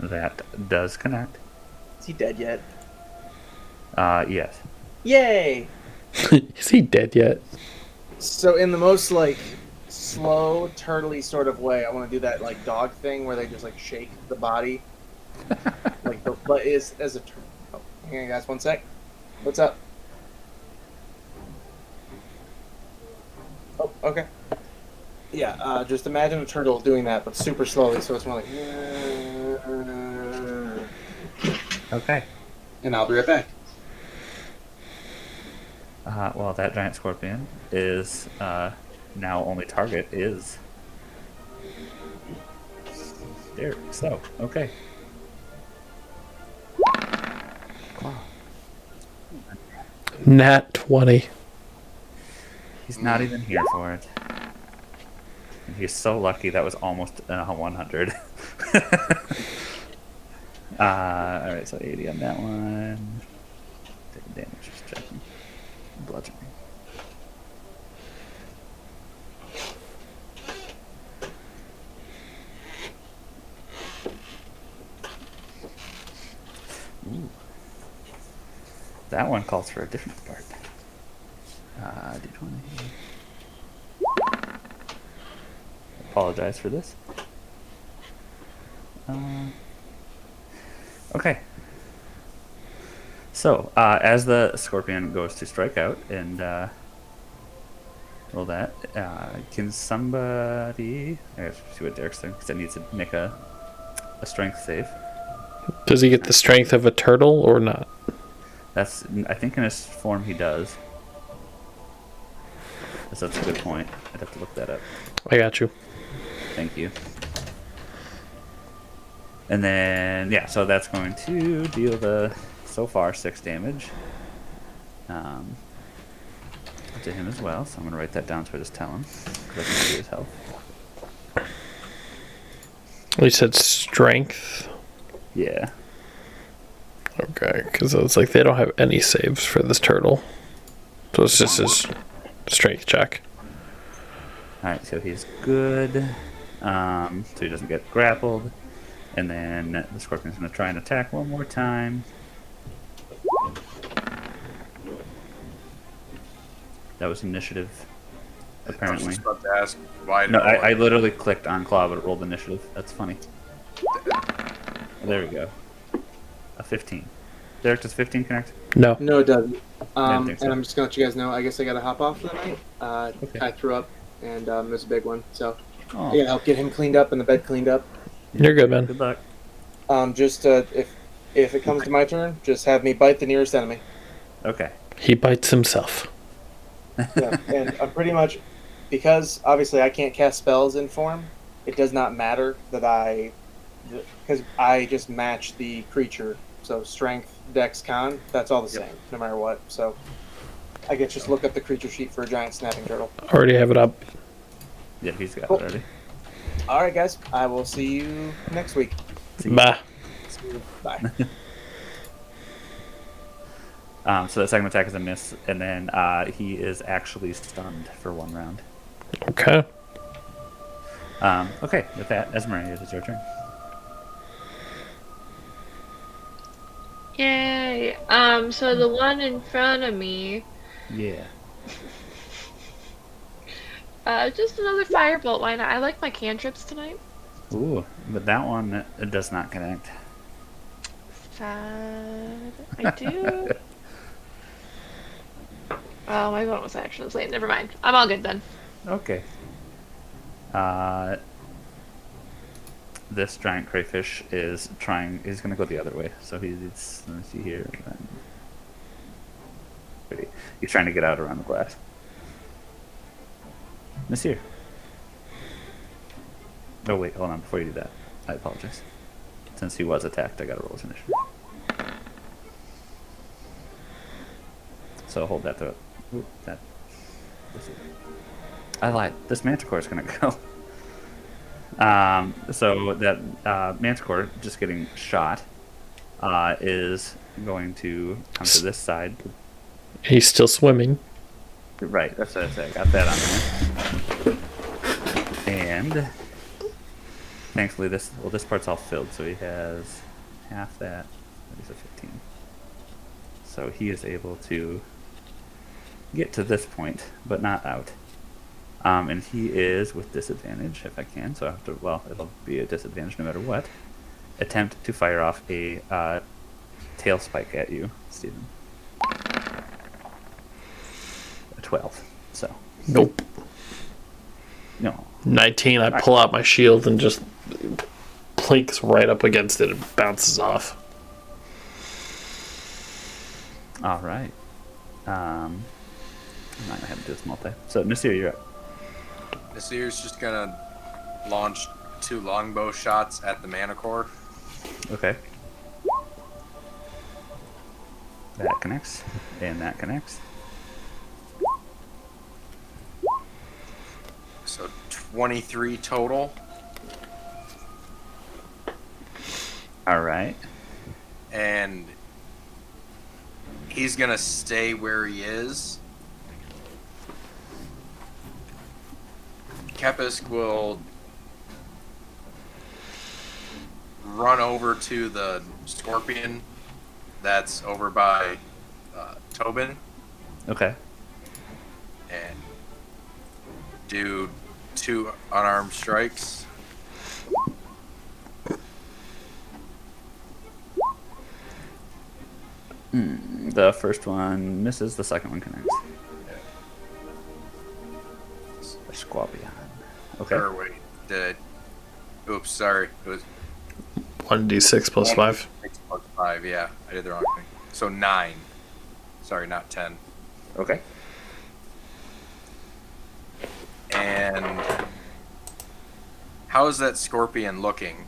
That does connect. Is he dead yet? Yes. Yay! Is he dead yet? So in the most like slow, turtly sort of way, I want to do that like dog thing where they just like shake the body, like the but is as a turtle. Oh, hang on, guys, one sec. What's up? Oh, okay. Yeah, just imagine a turtle doing that, but super slowly, so it's more like. Okay. And I'll be right back. Well, that giant scorpion is now only target is there. So, okay. Claw. Nat 20. He's not even here for it. And he's so lucky that was almost 100. Alright, so 80 on that one. Taking damage, just checking. Bludgeoning. Ooh. That one calls for a different part. D20. Apologize for this. Okay. So, as the scorpion goes to strike out and roll that, can somebody? I have to see what Derek's doing because it needs to make a strength save. Does he get the strength of a turtle or not? That's, I think, in his form he does. So that's a good point. I'd have to look that up. I got you. Thank you. And then, yeah, so that's going to deal the, so far, 6 damage to him as well. So I'm going to write that down so I just tell him, because I can see his health. You said strength? Yeah. Okay, because I was like, they don't have any saves for this turtle. So it's just his strength check. Alright, so he's good. So he doesn't get grappled. And then the scorpion's going to try and attack one more time. That was initiative, I was apparently. just about to ask why. No, I literally clicked on claw, but it rolled initiative. That's funny. There we go. A 15. Derek, does 15 connect? No. No, it doesn't. Didn't think so. And I'm just gonna let you guys know. I guess I gotta hop off for the night. Okay. I threw up, and there's a big one, so Oh, I gotta help get him cleaned up and the bed cleaned up. You're good, man. good luck. Just if it comes to my turn, just have me bite the nearest enemy. Okay. He bites himself. Yeah, and I'm pretty much because obviously I can't cast spells in form. It does not matter that because I just match the creature. So strength, dex, con, that's all the same, no matter what. So I can just look up the creature sheet for a giant snapping turtle. Already have it up. Yeah, he's got Cool. it already. All right, guys. I will see you next week. Bah. Bye. So that second attack is a miss, and then he is actually stunned for 1 round. Okay. Okay, with that, Esmeralda, it is your turn. Yay. So the one in front of me, Yeah. just another firebolt. Why not? I like my cantrips tonight. Ooh, but that one does not connect. sad. I do. Oh, my bonus action was late. Never mind. I'm all good then. Okay. This giant crayfish is trying. He's gonna go the other way. So he's. Let me see here. He's trying to get out around the glass. Monsieur. Oh wait, hold on. Before you do that, I apologize. Since he was attacked, I got to roll his initiative. So hold that throat. Oop, that. I lied. This manticore is gonna go. So that manticore just getting shot is going to come to this side. He's still swimming. Right, that's what I said. I got that on there. And thankfully this part's all filled, so he has half that. He's a 15. So he is able to get to this point, but not out. And he is with disadvantage if I can, so I have to, well, it'll be a disadvantage no matter what. Attempt to fire off a tail spike at you, Stephen. A 12. So. Nope. No. 19. I pull out my shield and just plinks right up against it and bounces off. All right. I'm not gonna have to do this multi. So Nasir, you're up. Nasir's just gonna launch 2 longbow shots at the Manicore. Okay. That connects, and that connects. So 23 total. All right. And he's gonna stay where he is. Kepisk will run over to the scorpion that's over by Tobin Okay. and do 2 unarmed strikes. The first one misses. The second one connects. A scorpion. Okay. Or wait, did I? Oops, sorry. It was 1d6 plus 5. 6 plus 5, yeah. I did the wrong thing. So 9. Sorry, not 10. Okay. And how is that scorpion looking?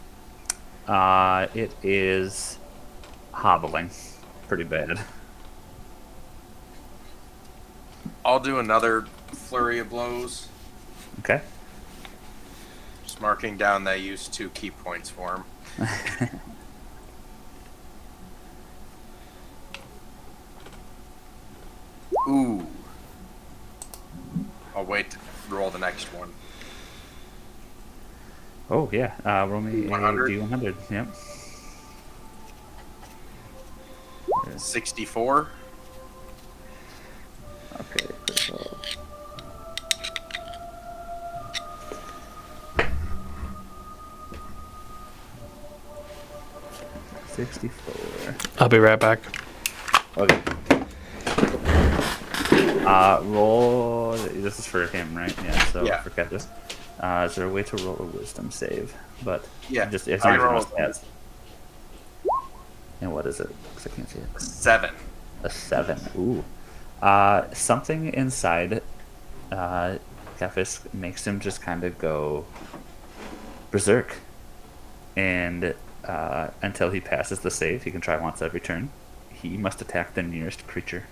It is hobbling pretty bad. I'll do another flurry of blows. Okay. Just marking down that I used 2 key points for him. Ooh. I'll wait to roll the next one. Oh yeah. Roll me a 100. D100. Yep. 64. Okay. Critical. $64. I'll be right back. Okay. Roll. This is for him, right? Yeah. So Yeah. for Kepis. Is there a way to roll a wisdom save? But Yeah, just as I long rolled as And what is it? Because I can't see it. 7. A 7. Ooh. Something inside Kefis makes him just kind of go berserk. And until he passes the save, he can try once every turn. He must attack the nearest creature.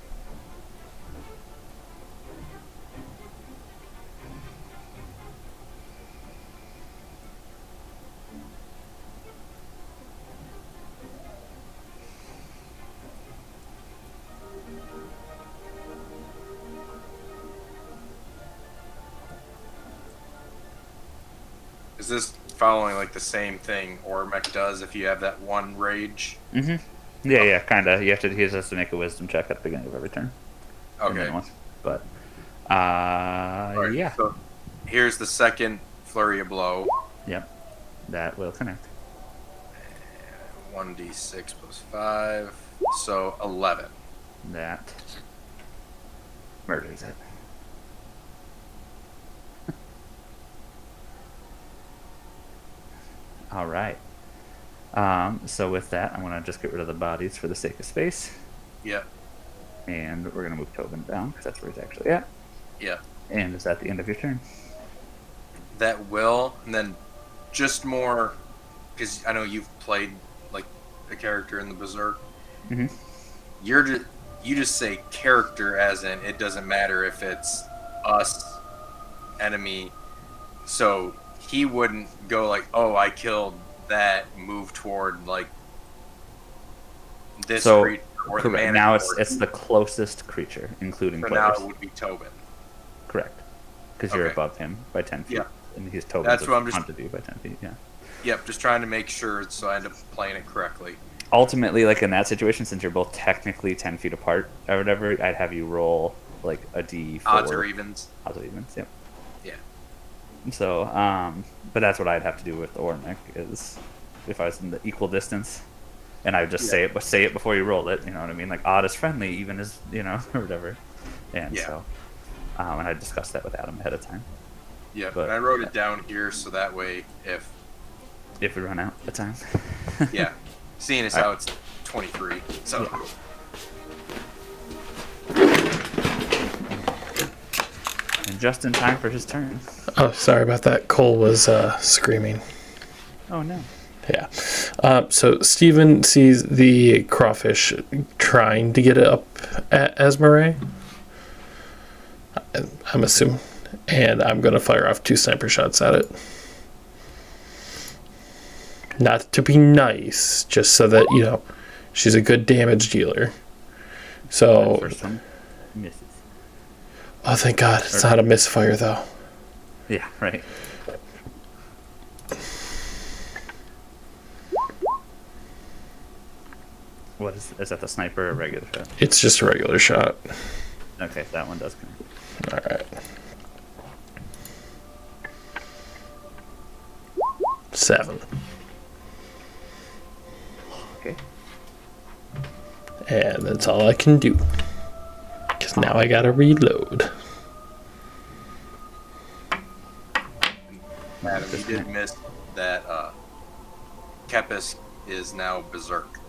Is this following like the same thing Ormec does if you have that one rage? Mm-hmm. Yeah, kind of. He has to make a wisdom check at the beginning of every turn. And Okay. then once. But, Alright, yeah. So here's the second flurry of blow. Yep. That will connect. 1d6 plus 5. So 11. That murders it. All right. So with that, I'm gonna just get rid of the bodies for the sake of space, Yeah. and we're gonna move Tobin down because that's where he's actually at. Yeah. And is that the end of your turn? That will, and then just more, because I know you've played like a character in the Berserk. Mm-hmm. You just say character as in it doesn't matter if it's us, enemy. So he wouldn't go like, oh, I killed that, move toward like this So creature or the correct. man. Now it's the closest creature, including For players. now, it would be Tobin. Correct. Because you're Okay. above him by 10 feet. Yeah. And he's Tobin. That's so what I'm just- hunted you by 10 feet, yeah. Yep, just trying to make sure so I end up playing it correctly. Ultimately, like in that situation, since you're both technically 10 feet apart or whatever, I'd have you roll like a d4. Odds or evens. Odds or evens, yep. Yeah. So, but that's what I'd have to do with Ormic is if I was in the equal distance, and I would just say it before you roll it. You know what I mean? Like odd is friendly, even is or whatever. And Yeah. so, and I discussed that with Adam ahead of time. Yeah, But- and I wrote it down here so that way if If we run out of time. yeah, seeing as how it's 23, so Yeah. And just in time for his turn. Oh, sorry about that. Cole was screaming. Oh no. Yeah. So Steven sees the crawfish trying to get it up at Esmeralda. I'm assuming. And I'm going to fire off 2 sniper shots at it. Not to be nice, just so that, she's a good damage dealer. So, First one misses. oh, thank God. It's not a misfire, though. Yeah, right. What is that the sniper or a regular shot? It's just a regular shot. Okay, that one does connect. All right. 7. Okay. And that's all I can do. Because now I gotta reload. Adam, you did miss that Kepis is now Berserk.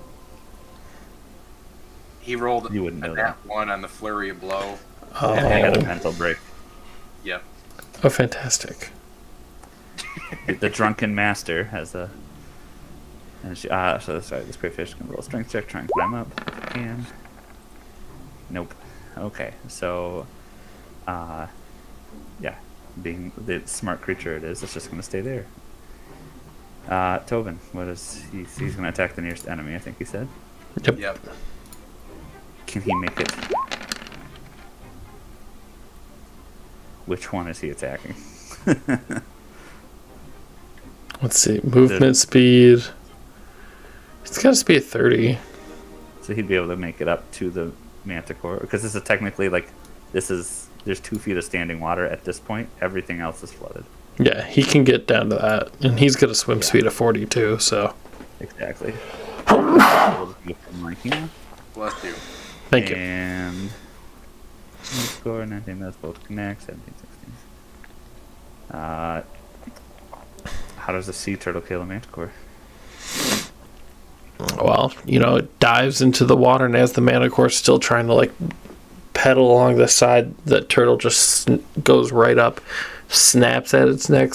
He rolled You wouldn't a know nat 1 on the flurry of blow. Oh, I had a mental break. Yep. oh fantastic. The drunken master has a. And she so sorry, this crayfish can roll a strength check, try and climb up if it can. Nope. Okay, so yeah, being the smart creature it is, it's just gonna stay there. Tobin, what is he's gonna attack the nearest enemy, I think he said. Yep. Can he make it? Which one is he attacking? Let's see. Movement speed. It's got a speed of 30. So he'd be able to make it up to the manticore because this is technically like there's 2 feet of standing water at this point. Everything else is flooded. Yeah, he can get down to that. And he's got a swim speed of 42, so. Exactly. We'll just go from like here. Bless you. Thank you. And score 19. That's both connect. 17, 16. How does a sea turtle kill a manticore? Well, it dives into the water, and as the manicore's still trying to, pedal along the side, the turtle just goes right up, snaps at its neck,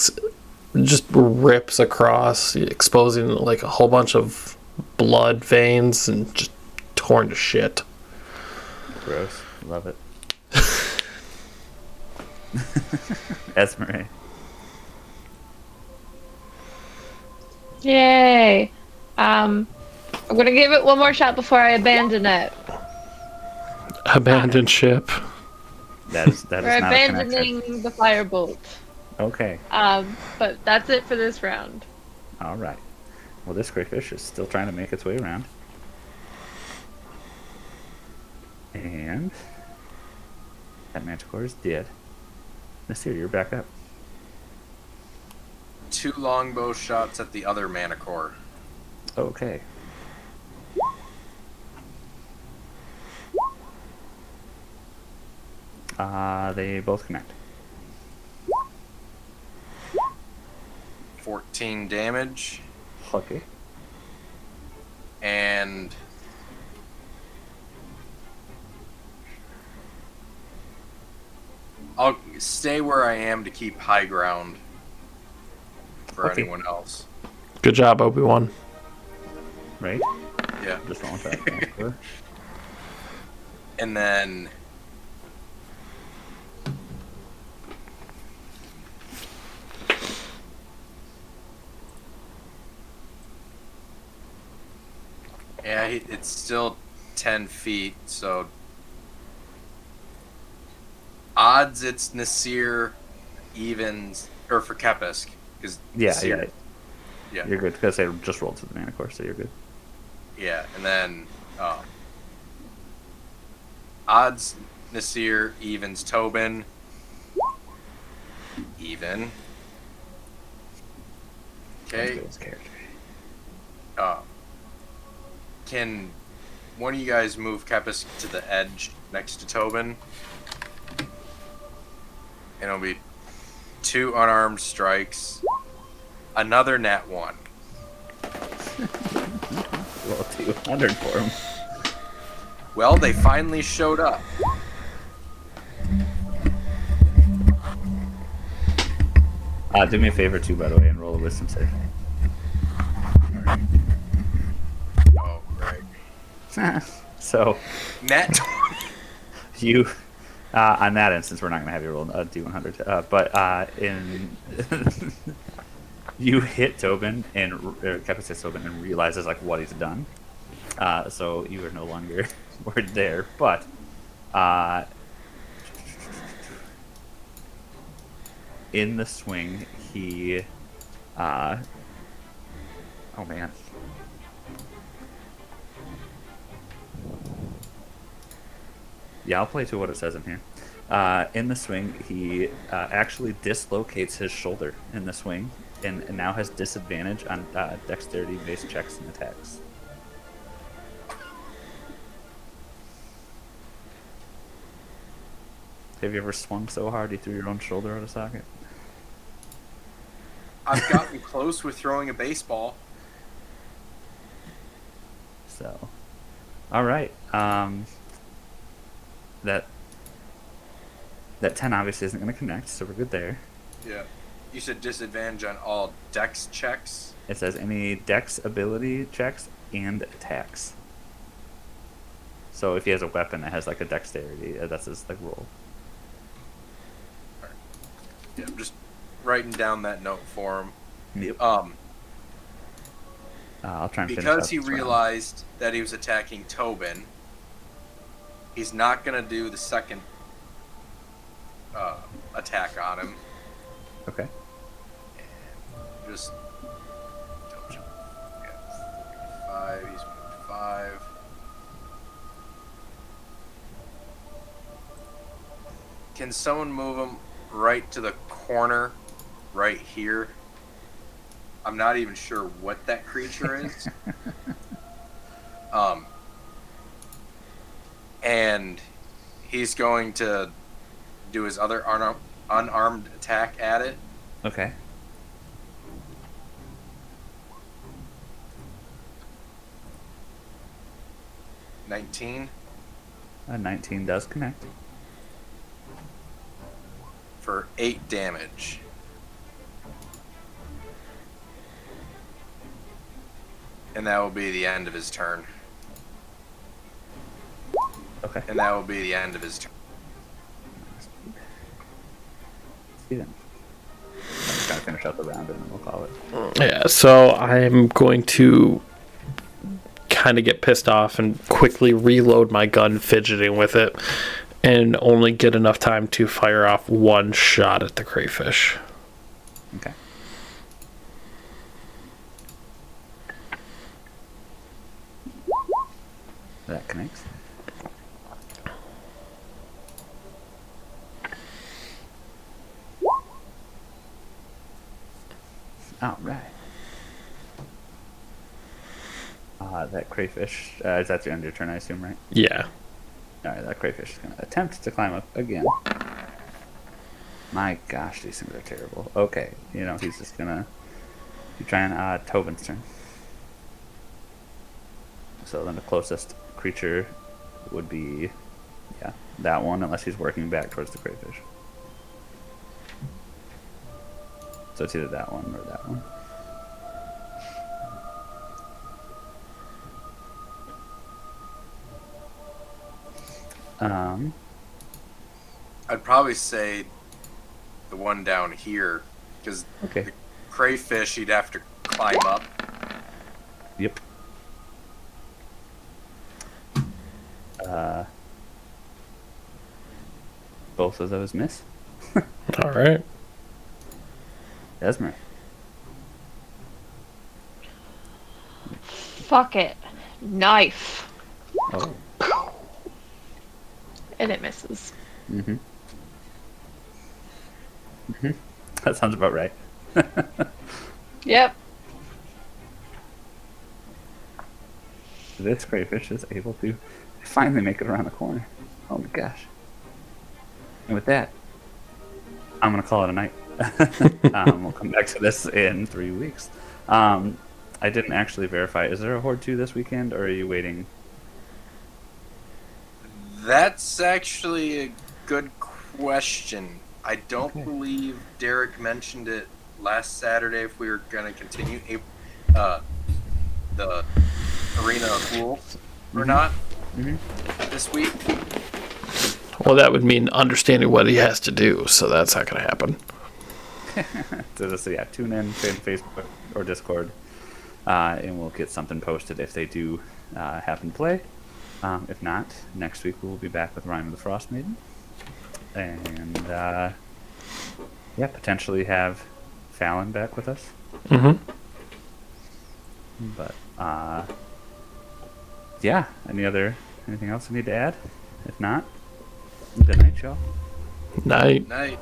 just rips across, exposing, a whole bunch of blood veins, and just torn to shit. Gross. Love it. Esmeralda. Yay! I'm gonna give it one more shot before I abandon it. Abandoned ship. That is We're not a connection. abandoning the firebolt. Okay. But that's it for this round. All right. Well, this crayfish is still trying to make its way around. And that manticore is dead. Nasir, you're back up. 2 longbow shots at the other manicore. Okay. They both connect. 14 damage. Okay. And I'll stay where I am to keep high ground for Okay. anyone else. Good job, Obi-Wan. Right? Yeah. Just wrong with that. And then yeah, it's still 10 feet, so odds it's Nasir, evens, or for Kepisk, because Yeah. yeah, You're good because they just rolled to the mana course, so you're good. yeah, and then odds Nasir, evens Tobin, even. Okay. That's good character. Can one of you guys move Kepisk to the edge next to Tobin? And it'll be 2 unarmed strikes. Another nat 1. Roll 200 for him. Well, they finally showed up. Do me a favor too, by the way, and roll a wisdom save. Oh, right. So Nat 20. you, on that instance, we're not going to have you roll a d100. But in you hit Tobin and Kepis hits Tobin and realizes like what he's done. So you are no longer word there, but in the swing, he oh man. Yeah, I'll play to what it says in here. In the swing, he actually dislocates his shoulder in the swing, and now has disadvantage on dexterity-based checks and attacks. Have you ever swung so hard you threw your own shoulder out of socket? I've gotten close with throwing a baseball. So, all right. That 10 obviously isn't going to connect, so we're good there. Yeah. You said disadvantage on all dex checks? It says any dex ability checks and attacks. So if he has a weapon that has like a dexterity, that's his like roll. Yeah, I'm just writing down that note for him. Yep. I'll try and finish Because up he this round. realized that he was attacking Tobin, he's not going to do the second attack on him. Okay. Just double check. Yeah, 5. He's moved 5. Can someone move him right to the corner, right here? I'm not even sure what that creature is. And he's going to do his other unarmed attack at it. Okay. – 19 19 does connect. for 8 damage. And that will be the end of his turn. Okay. And that will be the end of his turn. See then. Just gotta finish out the round and then we'll call it. Yeah, so I'm going to kind of get pissed off and quickly reload my gun, fidgeting with it, and only get enough time to fire off one shot at the crayfish. Okay. That connects. All right. That crayfish, is that the end of your turn, I assume, right? Yeah. All right, that crayfish is gonna attempt to climb up again. My gosh, these things are terrible. Okay, he's just gonna keep trying. Tobin's turn. So then the closest creature would be, yeah, that one, unless he's working back towards the crayfish. So it's either that one or that one. I'd probably say the one down here, because Okay. the crayfish he'd have to climb up. Yep. Both of those miss. All right. Esmer. Fuck it. Knife. Oh. And it misses. Mm-hmm. Mm-hmm. That sounds about right. Yep. This crayfish is able to finally make it around the corner. Oh my gosh. And with that, I'm going to call it a night. We'll come back to this in 3 weeks. I didn't actually verify. Is there a Horde 2 this weekend, or are you waiting? That's actually a good question. I don't believe Derek mentioned it last Saturday if we were going to continue the Arena of Wolves or not this week. Well, that would mean understanding what he has to do, so that's not going to happen. So yeah, tune in, Facebook or Discord, and we'll get something posted if they do happen to play. If not, next week we'll be back with Rime of the Frost Maiden, and yeah, potentially have Fallon back with us. Mm-hmm. But yeah, anything else I need to add? If not, good night, y'all. Night. Night.